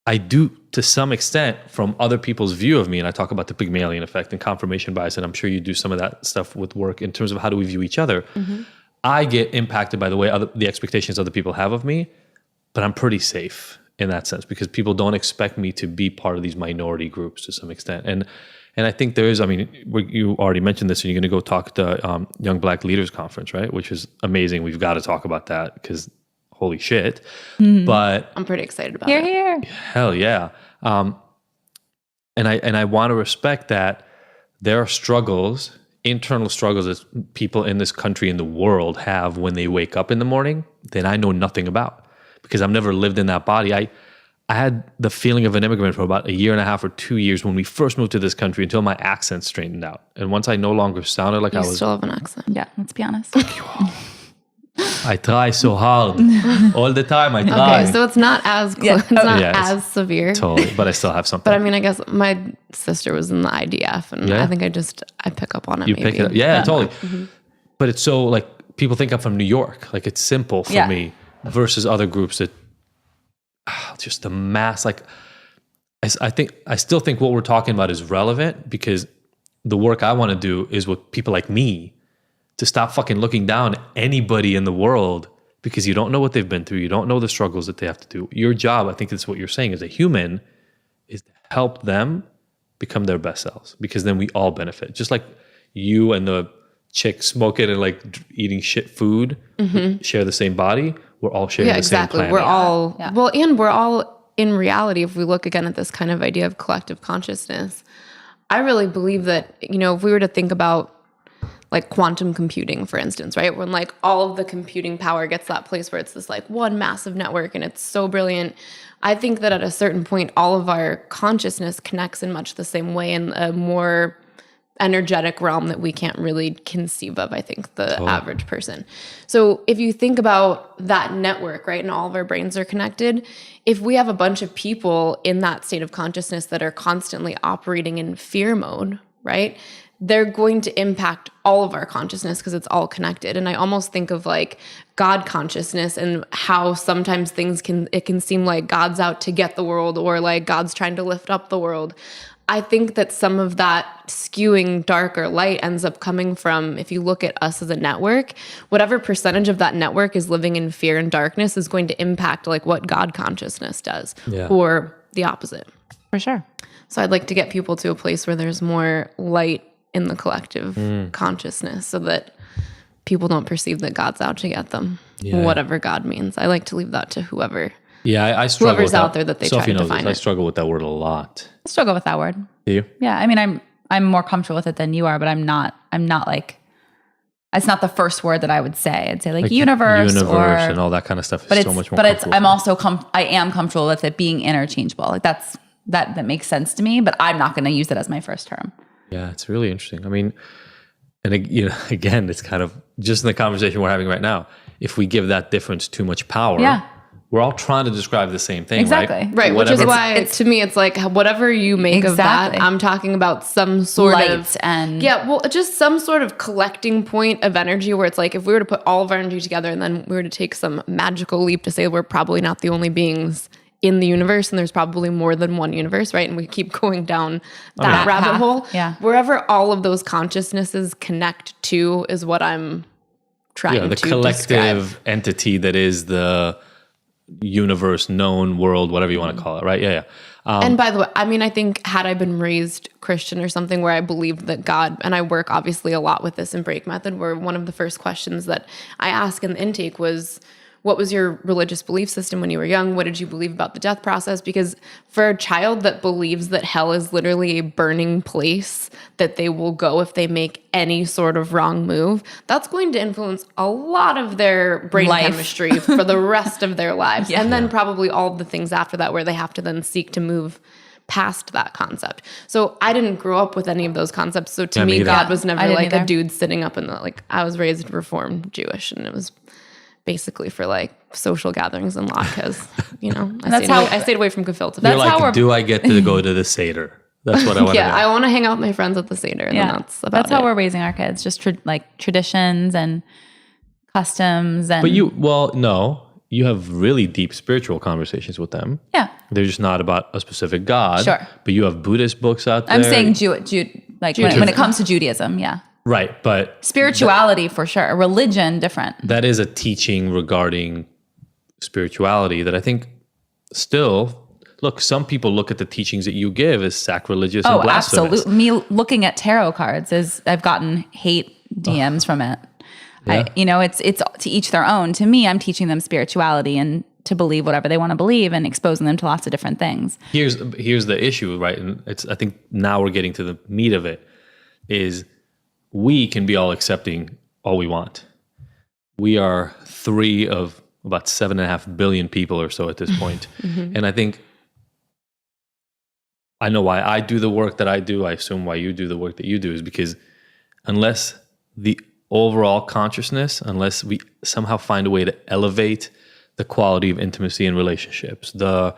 I do to some extent from other people's view of me. And I talk about the Pygmalion effect and confirmation bias. And I'm sure you do some of that stuff with work in terms of how do we view each other. I get impacted by the way the expectations other people have of me, but I'm pretty safe in that sense because people don't expect me to be part of these minority groups to some extent. And I think there is, I mean, you already mentioned this, and you're going to go talk to Young Black Leaders Conference, right? Which is amazing. We've got to talk about that because holy shit. But I'm pretty excited about it. Here. hell yeah. And I want to respect that there are struggles, internal struggles that people in this country and the world have when they wake up in the morning that I know nothing about because I've never lived in that body. I had the feeling of an immigrant for about 1.5 years or 2 years when we first moved to this country until my accent straightened out. And once I no longer sounded like I was... still have an accent. Yeah, let's be honest. I try so hard. All the time I try. Okay, so it's not as it's not as severe. Totally, but I still have something. But I mean, I guess my sister was in the IDF, and I think I pick up on it. You maybe. pick it up. Yeah, totally. But it's so like people think I'm from New York. Like it's simple for me versus other groups that just the mass. Like I still think what we're talking about is relevant because the work I want to do is with people like me to stop fucking looking down anybody in the world because you don't know what they've been through. You don't know the struggles that they have to do. Your job, I think that's what you're saying as a human, is to help them become their best selves because then we all benefit. Just like you and the chick smoking and like eating shit food share the same body, we're all sharing the same planet. We're all, well, and we're all in reality, if we look again at this kind of idea of collective consciousness, I really believe that, you know, if we were to think about like quantum computing, for instance, right? When like all of the computing power gets to that place where it's this like one massive network and it's so brilliant. I think that at a certain point, all of our consciousness connects in much the same way in a more energetic realm that we can't really conceive of, I think, the average person. So if you think about that network, right, and all of our brains are connected, if we have a bunch of people in that state of consciousness that are constantly operating in fear mode, right, they're going to impact all of our consciousness because it's all connected. And I almost think of like God consciousness and how sometimes it can seem like God's out to get the world or like God's trying to lift up the world. I think that some of that skewing dark or light ends up coming from, if you look at us as a network, whatever percentage of that network is living in fear and darkness is going to impact like what God consciousness does or the opposite. For sure. So I'd like to get people to a place where there's more light in the collective consciousness so that people don't perceive that God's out to get them, whatever God means. I like to leave that to whoever. Yeah, I struggle whoever's with that. out there that they Sophie try to knows define this. it. I struggle with that word a lot. I struggle with that word. Do you? Yeah, I mean, I'm more comfortable with it than you are, but I'm not like, it's not the first word that I would say. I'd say like universe and all that kind of stuff is so much more. But I'm also I am comfortable with it being interchangeable. Like that makes sense to me, but I'm not going to use it as my first term. Yeah, it's really interesting. I mean, and again, it's kind of just in the conversation we're having right now. If we give that difference too much power, we're all trying to describe the same thing, exactly. Right, which is why to me it's like whatever you make of that, I'm talking about some sort of just some sort of collecting point of energy where it's like if we were to put all of our energy together and then we were to take some magical leap to say we're probably not the only beings in the universe and there's probably more than one universe, right? And we keep going down that rabbit hole. Yeah. Wherever all of those consciousnesses connect to is what I'm trying to describe. The collective entity that is the universe, known world, whatever you want to call it, right? Yeah. And by the way, I mean, I think had I been raised Christian or something where I believed that God, and I work obviously a lot with this in Break Method, where one of the first questions that I ask in the intake was, what was your religious belief system when you were young? What did you believe about the death process? Because for a child that believes that hell is literally a burning place that they will go if they make any sort of wrong move, that's going to influence a lot of their brain chemistry for the rest of their lives. And then probably all of the things after that where they have to then seek to move past that concept. So I didn't grow up with any of those concepts. So to me, God was never like a dude sitting up in the, like, I was raised Reformed Jewish and it was basically for like social gatherings and latkes, you know. I stayed away from gefilte. You're like, do I get to go to the Seder? That's what I want to know. I want to hang out with my friends at the Seder. And then that's about That's how we're raising our kids, just like traditions and customs. And But no, you have really deep spiritual conversations with them. Yeah. They're just not about a specific God. Sure. But you have Buddhist books out there. I'm saying when it comes to Judaism, yeah. Right, but Spirituality for sure. Religion, different. that is a teaching regarding spirituality that I think still, look, some people look at the teachings that you give as sacrilegious and blasphemous. Absolutely. Me looking at tarot cards I've gotten hate DMs from it. Yeah. It's to each their own. To me, I'm teaching them spirituality and to believe whatever they want to believe and exposing them to lots of different things. Here's the issue, right? And I think now we're getting to the meat of it, is we can be all accepting all we want. We are 3 of about 7.5 billion people or so at this point. And I think I know why I do the work that I do. I assume why you do the work that you do is because unless the overall consciousness, unless we somehow find a way to elevate the quality of intimacy in relationships, the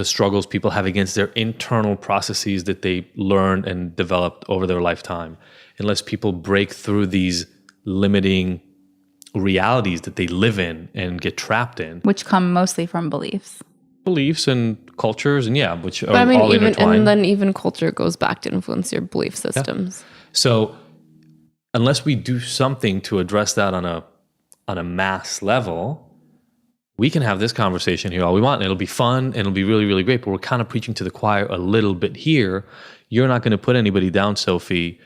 struggles people have against their internal processes that they learned and developed over their lifetime, unless people break through these limiting realities that they live in and get trapped in. Which come mostly from beliefs And cultures, and which are But all intertwined. And then even culture goes back to influence your belief systems. Yeah. So unless we do something to address that on a mass level, we can have this conversation here all we want, and it'll be fun, and it'll be really, really great, but we're kind of preaching to the choir a little bit here. You're not going to put anybody down, Sophie,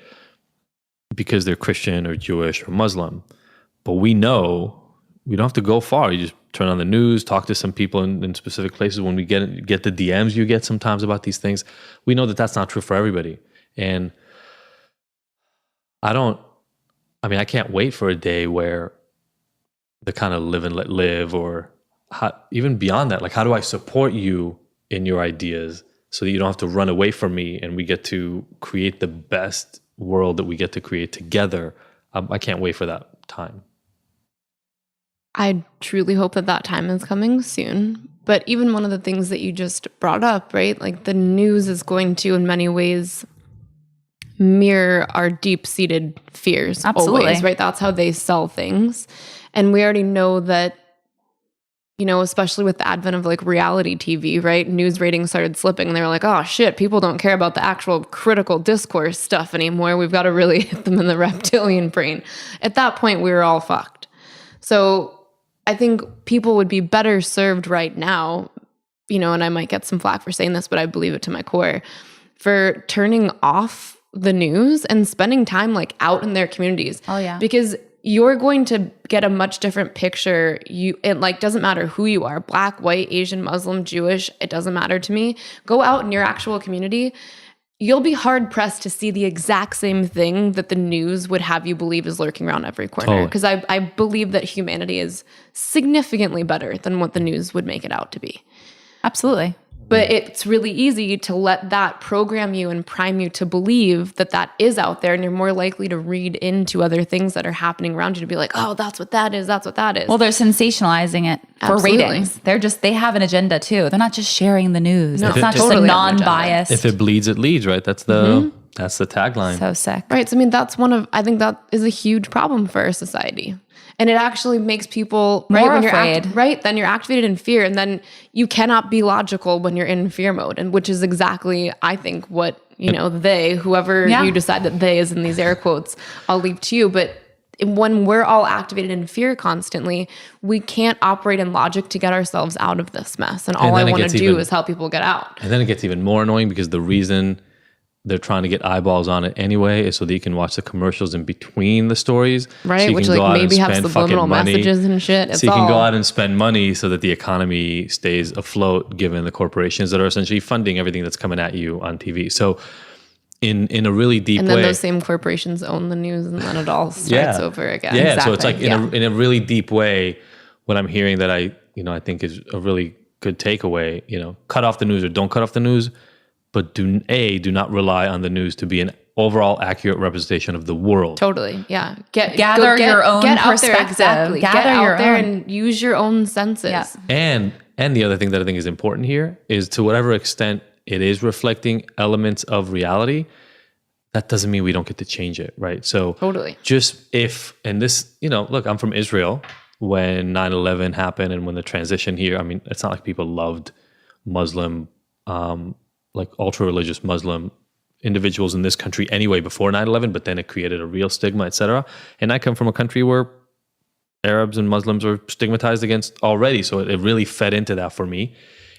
because they're Christian or Jewish or Muslim. But we know we don't have to go far. You just turn on the news, talk to some people in specific places. When we get the DMs you get sometimes about these things, we know that that's not true for everybody. And I can't wait for a day where the kind of live and let live, or even beyond that, like, how do I support you in your ideas so that you don't have to run away from me and we get to create the best world that we get to create together? I can't wait for that time. I truly hope that time is coming soon. But even one of the things that you just brought up, right? Like, the news is going to, in many ways, mirror our deep-seated fears. Absolutely. Always, right? That's how they sell things. And we already know that, especially with the advent of like reality TV, right? News ratings started slipping and they were like, oh shit, people don't care about the actual critical discourse stuff anymore. We've got to really hit them in the reptilian brain. At that point, we were all fucked. So I think people would be better served right now, and I might get some flack for saying this, but I believe it to my core, for turning off the news and spending time like out in their communities. Oh yeah. Because you're going to get a much different picture. It like doesn't matter who you are, Black, white, Asian, Muslim, Jewish, it doesn't matter to me. Go out in your actual community. You'll be hard pressed to see the exact same thing that the news would have you believe is lurking around every corner. Because I believe that humanity is significantly better than what the news would make it out to be. Absolutely. But it's really easy to let that program you and prime you to believe that is out there, and you're more likely to read into other things that are happening around you to be like, oh, that's what that is. That's what that is. Well, they're sensationalizing it for Absolutely. ratings. They have an agenda too. They're not just sharing the news. No, it's not just totally a non-biased. If it bleeds, it leads, right? That's the tagline. So sick. Right. So, I think that is a huge problem for our society. And it actually makes people More when afraid. then you're activated in fear, and then you cannot be logical when you're in fear mode, and which is exactly, I think, what whoever you decide that they is in these air quotes, I'll leave to you. But when we're all activated in fear constantly, we can't operate in logic to get ourselves out of this mess. And all I want to do is help people get out. And then it gets even more annoying because the reason they're trying to get eyeballs on it anyway is so that you can watch the commercials in between the stories. Right, so which like maybe have subliminal messages and shit. So you can go out and spend money so that the economy stays afloat, given the corporations that are essentially funding everything that's coming at you on TV. So in a really deep way. And then those same corporations own the news, and then it all starts over again. Yeah, exactly. So it's like in a really deep way, what I'm hearing that I think is a really good takeaway, cut off the news or don't cut off the news, but do not rely on the news to be an overall accurate representation of the world. Totally, yeah. Gather your own perspective. Exactly. Get out there and use your own senses. Yeah. And the other thing that I think is important here is, to whatever extent it is reflecting elements of reality, that doesn't mean we don't get to change it, right? So totally. just and this, look, I'm from Israel, when 9/11 happened and when the transition here. I mean, it's not like people loved Muslim, like ultra-religious Muslim individuals in this country anyway before 9/11, but then it created a real stigma, etc. And I come from a country where Arabs and Muslims are stigmatized against already, so it really fed into that for me.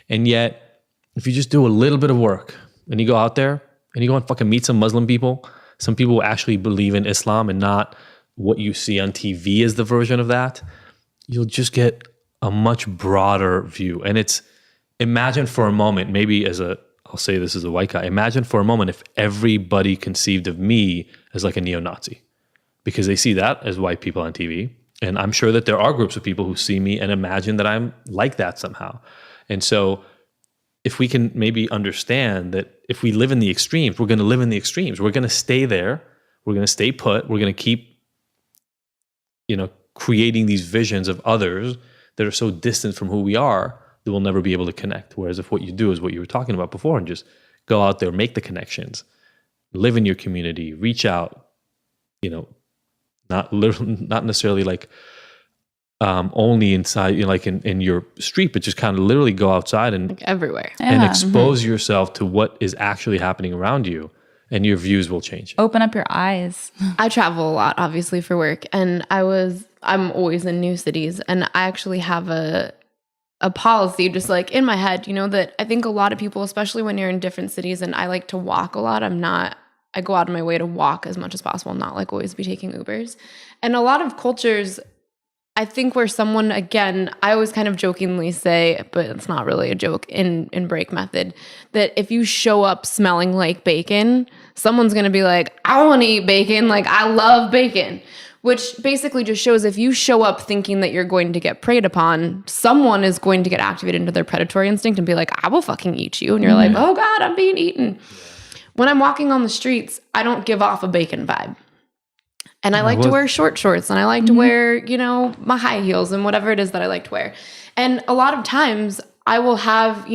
And yet, if you just do a little bit of work and you go out there and you go and fucking meet some Muslim people, some people who actually believe in Islam and not what you see on TV as the version of that, you'll just get a much broader view. And it's, imagine for a moment, maybe I'll say this as a white guy, imagine for a moment if everybody conceived of me as like a neo-Nazi, because they see that as white people on TV. And I'm sure that there are groups of people who see me and imagine that I'm like that somehow. And so if we can maybe understand that if we live in the extremes, we're going to live in the extremes. We're going to stay there. We're going to stay put. We're going to keep, creating these visions of others that are so distant from who we are that we'll never be able to connect. Whereas if what you do is what you were talking about before and just go out there, make the connections, live in your community, reach out, not necessarily like only inside, like in your street, but just kind of literally go outside and like everywhere and expose yourself to what is actually happening around you, and your views will change. Open up your eyes. I travel a lot, obviously, for work, and I'm always in new cities, and I actually have a policy just like in my head, that I think a lot of people, especially when you're in different cities, and I like to walk a lot. I go out of my way to walk as much as possible, not like always be taking Ubers. And a lot of cultures, I think where someone, again, I always kind of jokingly say, but it's not really a joke in break method, that if you show up smelling like bacon, someone's going to be like, I want to eat bacon. Like, I love bacon, which basically just shows if you show up thinking that you're going to get preyed upon, someone is going to get activated into their predatory instinct and be like, I will fucking eat you. And you're like, oh God, I'm being eaten. When I'm walking on the streets, I don't give off a bacon vibe. And I like to wear short shorts, and I like to wear, my high heels and whatever it is that I like to wear. And a lot of times I will have,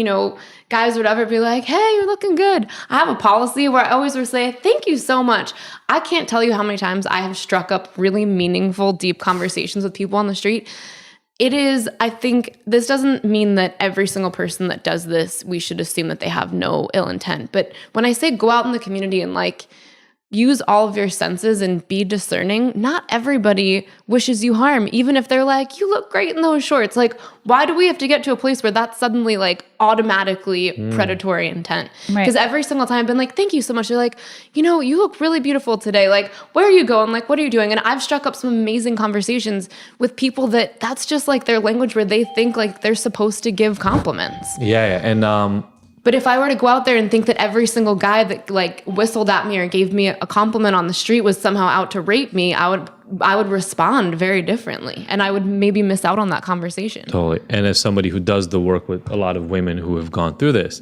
guys or whatever be like, hey, you're looking good. I have a policy where I always will say, thank you so much. I can't tell you how many times I have struck up really meaningful, deep conversations with people on the street. It is, I think, this doesn't mean that every single person that does this, we should assume that they have no ill intent. But when I say go out in the community and use all of your senses and be discerning, not everybody wishes you harm, even if they're like, you look great in those shorts. Like, why do we have to get to a place where that's suddenly automatically predatory intent? Because every single time I've been like, thank you so much. They're like, you look really beautiful today. Like, where are you going? Like, what are you doing? And I've struck up some amazing conversations with people that's just like their language, where they think like they're supposed to give compliments. Yeah. And, but if I were to go out there and think that every single guy that whistled at me or gave me a compliment on the street was somehow out to rape me, I would respond very differently, and I would maybe miss out on that conversation. Totally. And as somebody who does the work with a lot of women who have gone through this,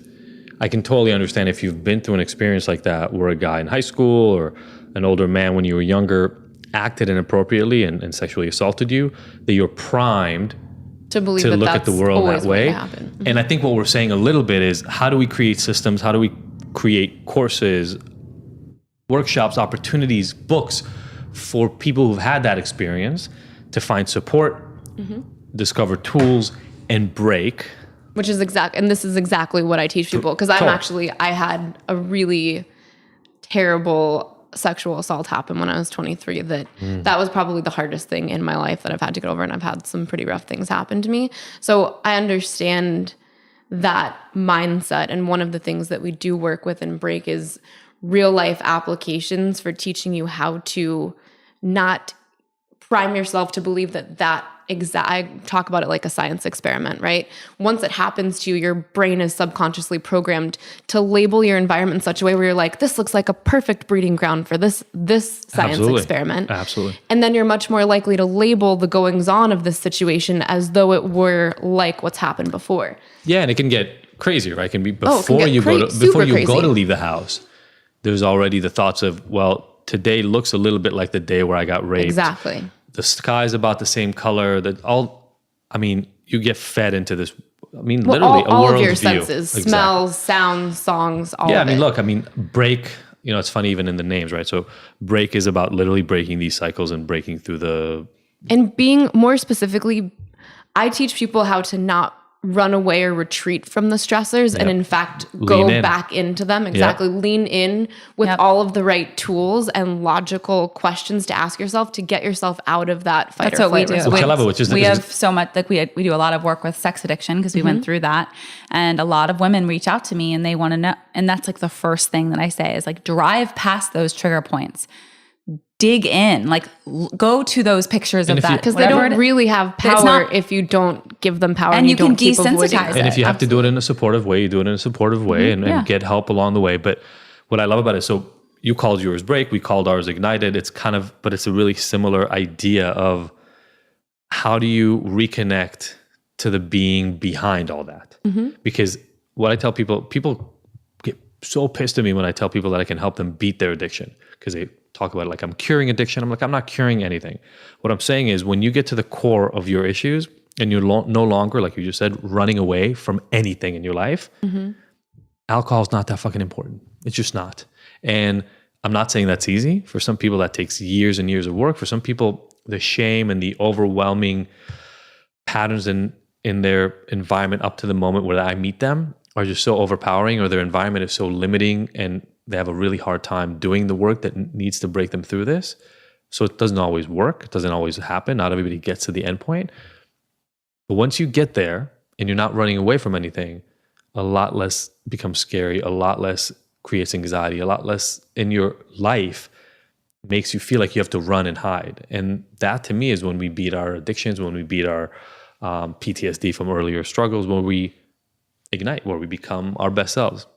I can totally understand if you've been through an experience like that where a guy in high school or an older man when you were younger acted inappropriately and sexually assaulted you, that you're primed to believe to that look that's at the world always that way. Going to happen. Mm-hmm. And I think what we're saying a little bit is, how do we create systems? How do we create courses, workshops, opportunities, books for people who've had that experience to find support, discover tools, and break? Which is and this is exactly what I teach people, because I had a really terrible sexual assault happened when I was 23 that was probably the hardest thing in my life that I've had to get over, and I've had some pretty rough things happen to me. So I understand that mindset, and one of the things that we do work with in break is real life applications for teaching you how to not prime yourself to believe that I talk about it like a science experiment, right? Once it happens to you, your brain is subconsciously programmed to label your environment in such a way where you're like, this looks like a perfect breeding ground for this science experiment. Absolutely. And then you're much more likely to label the goings on of this situation as though it were like what's happened before. Yeah, and it can get crazier, right? It can be before you go to leave the house. There's already the thoughts of, well, today looks a little bit like the day where I got raped. Exactly. The sky's about the same color. You get fed into this. Literally all a world of your view. senses, Exactly. smells, sounds, songs, all of it. Break, it's funny even in the names, right? So break is about literally breaking these cycles and breaking through the And being more specifically, I teach people how to not run away or retreat from the stressors and in fact go back into them. Exactly. Lean in with all of the right tools and logical questions to ask yourself to get yourself out of that fight That's or what we flight do. response. We have so much, like we do a lot of work with sex addiction because we went through that. And a lot of women reach out to me and they want to know. And that's like the first thing that I say is like drive past those trigger points. Dig in, like go to those pictures of that. Because they don't really have power if you don't give them power and you don't can keep desensitize it. And if you have to do it in a supportive way, you do it in a supportive way and get help along the way. But what I love about it, so you called yours Break, we called ours Ignited. It's kind of, but it's a really similar idea of how do you reconnect to the being behind all that? Because what I tell people get so pissed at me when I tell people that I can help them beat their addiction because they talk about it like I'm curing addiction. I'm like, I'm not curing anything. What I'm saying is when you get to the core of your issues and you're no longer, like you just said, running away from anything in your life, alcohol is not that fucking important. It's just not. And I'm not saying that's easy. For some people, that takes years and years of work. For some people, the shame and the overwhelming patterns in their environment up to the moment where I meet them are just so overpowering, or their environment is so limiting and they have a really hard time doing the work that needs to break them through this. So it doesn't always work. It doesn't always happen. Not everybody gets to the end point. But once you get there and you're not running away from anything, a lot less becomes scary, a lot less creates anxiety, a lot less in your life makes you feel like you have to run and hide. And that to me is when we beat our addictions, when we beat our PTSD from earlier struggles, when we ignite, where we become our best selves.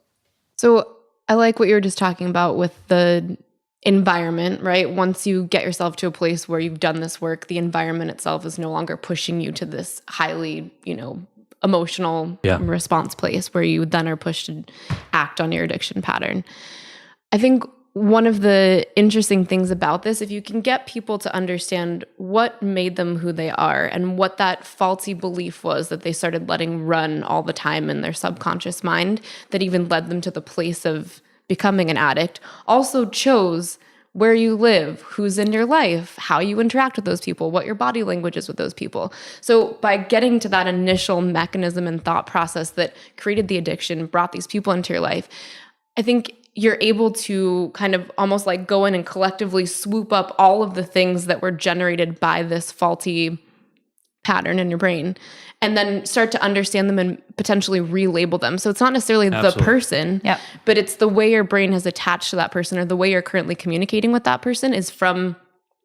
So I like what you were just talking about with the environment, right? Once you get yourself to a place where you've done this work, the environment itself is no longer pushing you to this highly, emotional response place where you then are pushed to act on your addiction pattern. I think one of the interesting things about this, if you can get people to understand what made them who they are and what that faulty belief was that they started letting run all the time in their subconscious mind that even led them to the place of becoming an addict, also chose where you live, who's in your life, how you interact with those people, what your body language is with those people. So by getting to that initial mechanism and thought process that created the addiction, brought these people into your life, I think you're able to kind of almost like go in and collectively swoop up all of the things that were generated by this faulty pattern in your brain and then start to understand them and potentially relabel them. So it's not necessarily the person, but it's the way your brain has attached to that person or the way you're currently communicating with that person is from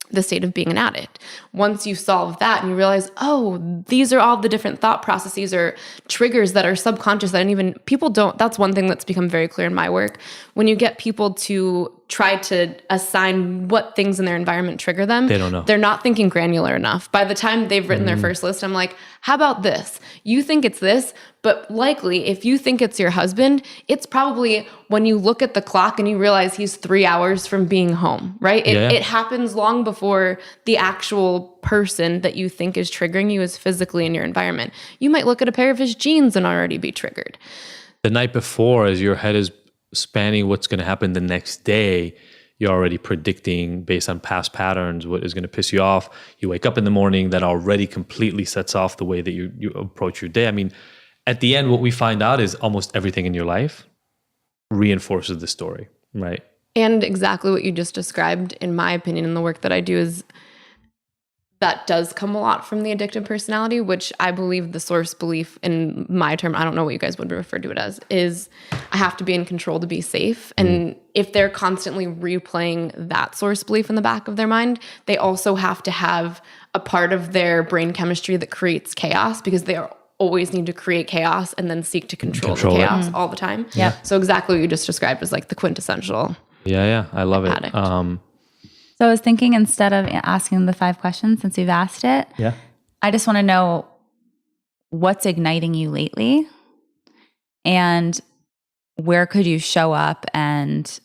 the state of being an addict. Once you solve that and you realize, oh, these are all the different thought processes or triggers that are subconscious that people don't, that's one thing that's become very clear in my work. When you get people to try to assign what things in their environment trigger them, they don't know. They're not thinking granular enough. By the time they've written their first list, I'm like, how about this? You think it's this, but likely if you think it's your husband, it's probably when you look at the clock and you realize he's 3 hours from being home, right? It happens long before the actual person that you think is triggering you is physically in your environment. You might look at a pair of his jeans and already be triggered. The night before, as your head is spanning what's going to happen the next day, you're already predicting based on past patterns what is going to piss you off. You wake up in the morning, that already completely sets off the way that you approach your day. I mean, at the end, what we find out is almost everything in your life reinforces the story, right? And exactly what you just described, in my opinion, in the work that I do, is that does come a lot from the addictive personality, which I believe the source belief in my term, I don't know what you guys would refer to it as, is I have to be in control to be safe. And if they're constantly replaying that source belief in the back of their mind, they also have to have a part of their brain chemistry that creates chaos because they always need to create chaos and then seek to control the chaos all the time. Yeah. So exactly what you just described is like the quintessential. Yeah. I love addict. it. So I was thinking instead of asking the 5 questions, since we've asked it, I just want to know what's igniting you lately and where could you show up and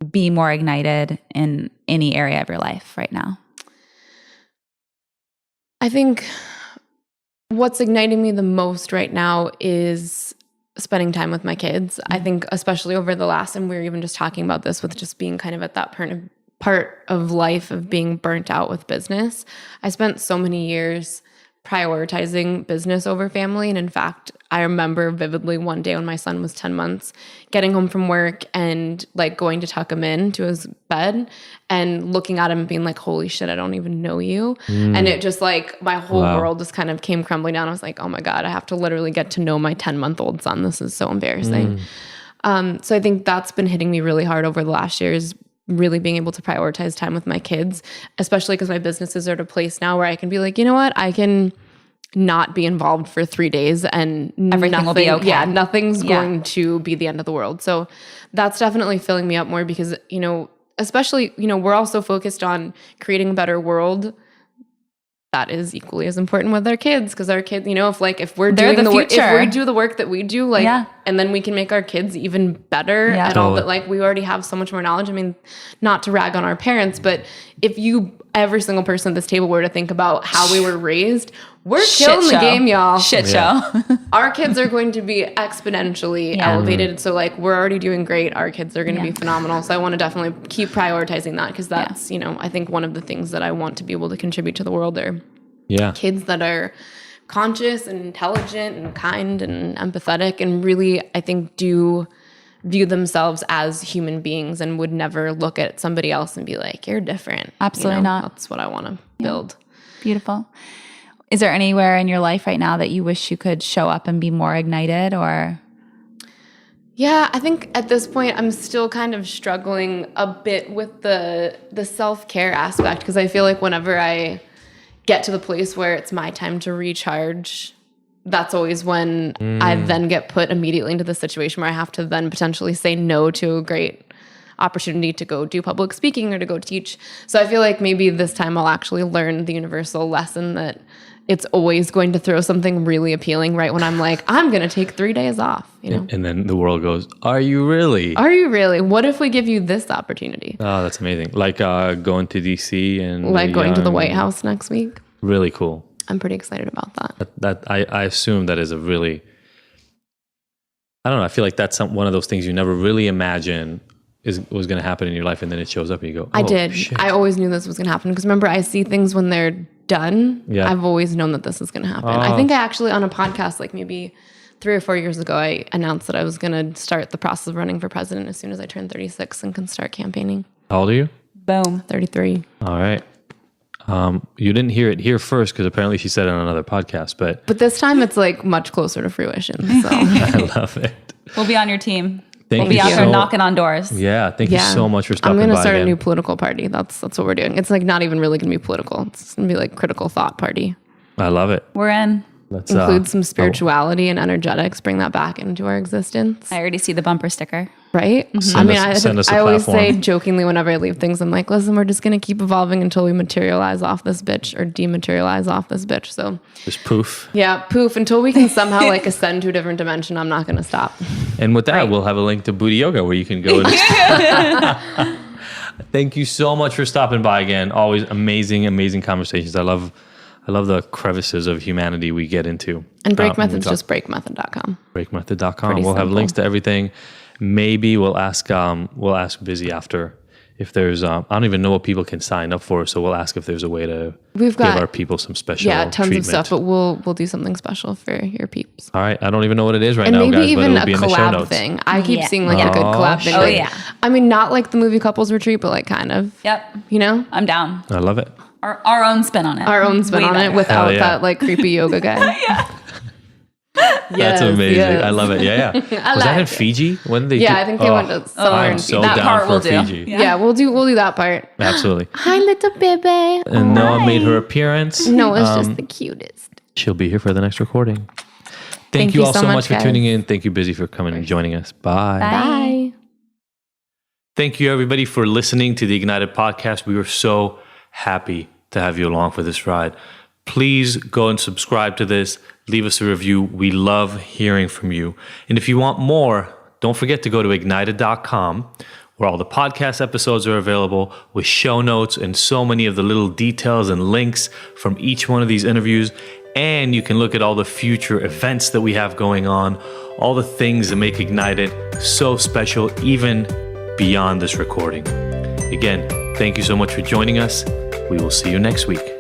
be more ignited in any area of your life right now? I think what's igniting me the most right now is spending time with my kids. I think especially over the last, and we were even just talking about this with just being kind of at that part of life of being burnt out with business. I spent so many years prioritizing business over family. And in fact, I remember vividly one day when my son was 10 months, getting home from work and like going to tuck him in to his bed and looking at him and being like, holy shit, I don't even know you. And it just like, my whole world just kind of came crumbling down. I was like, oh my God, I have to literally get to know my 10-month-old son. This is so embarrassing. So I think that's been hitting me really hard over the last years, really being able to prioritize time with my kids, especially because my businesses are at a place now where I can be like, you know what, I can not be involved for 3 days and Everything will be okay. Yeah, nothing's going to be the end of the world. So that's definitely filling me up more because, you know, especially, you know, we're also focused on creating a better world. That is equally as important with our kids, because our kids, you know, if we're doing the work, if we do the work that we do, like, and then we can make our kids even better at all that, like, we already have so much more knowledge. I mean, not to rag on our parents, but if every single person at this table were to think about how we were raised, we're killing the game, y'all. Shit show. Our kids are going to be exponentially elevated. So like, we're already doing great. Our kids are going to be phenomenal. So I want to definitely keep prioritizing that, because that's, you know, I think one of the things that I want to be able to contribute to the world are kids that are conscious and intelligent and kind and empathetic, and really, I think, do view themselves as human beings and would never look at somebody else and be like, you're different. Absolutely not. That's what I want to build. Beautiful. Is there anywhere in your life right now that you wish you could show up and be more ignited, or? Yeah, I think at this point I'm still kind of struggling a bit with the self-care aspect, because I feel like whenever I get to the place where it's my time to recharge, that's always when I then get put immediately into the situation where I have to then potentially say no to a great opportunity to go do public speaking or to go teach. So I feel like maybe this time I'll actually learn the universal lesson that it's always going to throw something really appealing right when I'm like, I'm going to take 3 days off, you know? And then the world goes, are you really? Are you really? What if we give you this opportunity? Oh, that's amazing. Like going to DC and like going to the White House next week. Really cool. I'm pretty excited about that. I assume that is a really, I don't know, I feel like that's one of those things you never really imagine was going to happen in your life, and then it shows up and you go, oh, I did. Shit. I always knew this was going to happen, because remember, I see things when they're done. Yeah. I've always known that this is going to happen. I think I actually, on a podcast, like maybe 3 or 4 years ago, I announced that I was going to start the process of running for president as soon as I turned 36 and can start campaigning. How old are you? Boom. 33. All right. You didn't hear it here first, because apparently she said it on another podcast, but this time it's like much closer to fruition. So I love it. We'll be on your team. We'll be out there knocking on doors. Yeah, thank you so much for stopping by. I'm going to start again. a new political party. That's what we're doing. It's like not even really going to be political. It's going to be like critical thought party. I love it. We're in. Let's include some spirituality and energetics. Bring that back into our existence. I already see the bumper sticker. Right? Mm-hmm. I always say jokingly whenever I leave things, I'm like, listen, we're just going to keep evolving until we materialize off this bitch or dematerialize off this bitch. So just poof. Yeah, poof. Until we can somehow like ascend to a different dimension, I'm not going to stop. And with that, we'll have a link to Buti Yoga where you can go. And thank you so much for stopping by again. Always amazing, amazing conversations. I love the crevices of humanity we get into. And Break Method's just breakmethod.com. Breakmethod.com. We'll have links to everything. Maybe we'll ask Bizzie after if there's I don't even know what people can sign up for, so we'll ask if there's a way to give our people some special tons treatment. of stuff, but we'll do something special for your peeps. All right, I don't even know what it is right and now, maybe guys, even but it'll be in the show notes. Thing. I keep seeing like a good collab thing. Oh yeah. I mean, not like the movie Couples Retreat, but like kind of. Yep. You know, I'm down. I love it. Our own spin on it. Our own spin on it without that like creepy yoga guy. That's amazing. Yes. I love it. Yeah. Was that in Fiji? When they I think they went to somewhere in Fiji. So that down part for we'll do. Fiji. Yeah, we'll do that part. Absolutely. Hi, little baby. And Noah made her appearance. Noah's just the cutest. She'll be here for the next recording. Thank you all so much for tuning in. Thank you, Bizzie, for coming and joining us. Bye. Bye. Thank you, everybody, for listening to the Ignited podcast. We were so happy to have you along for this ride. Please go and subscribe to this. Leave us a review. We love hearing from you. And if you want more, don't forget to go to ignited.com, where all the podcast episodes are available with show notes and so many of the little details and links from each one of these interviews. And you can look at all the future events that we have going on, all the things that make Ignited so special, even beyond this recording. Again, Thank you so much for joining us. We will see you next week.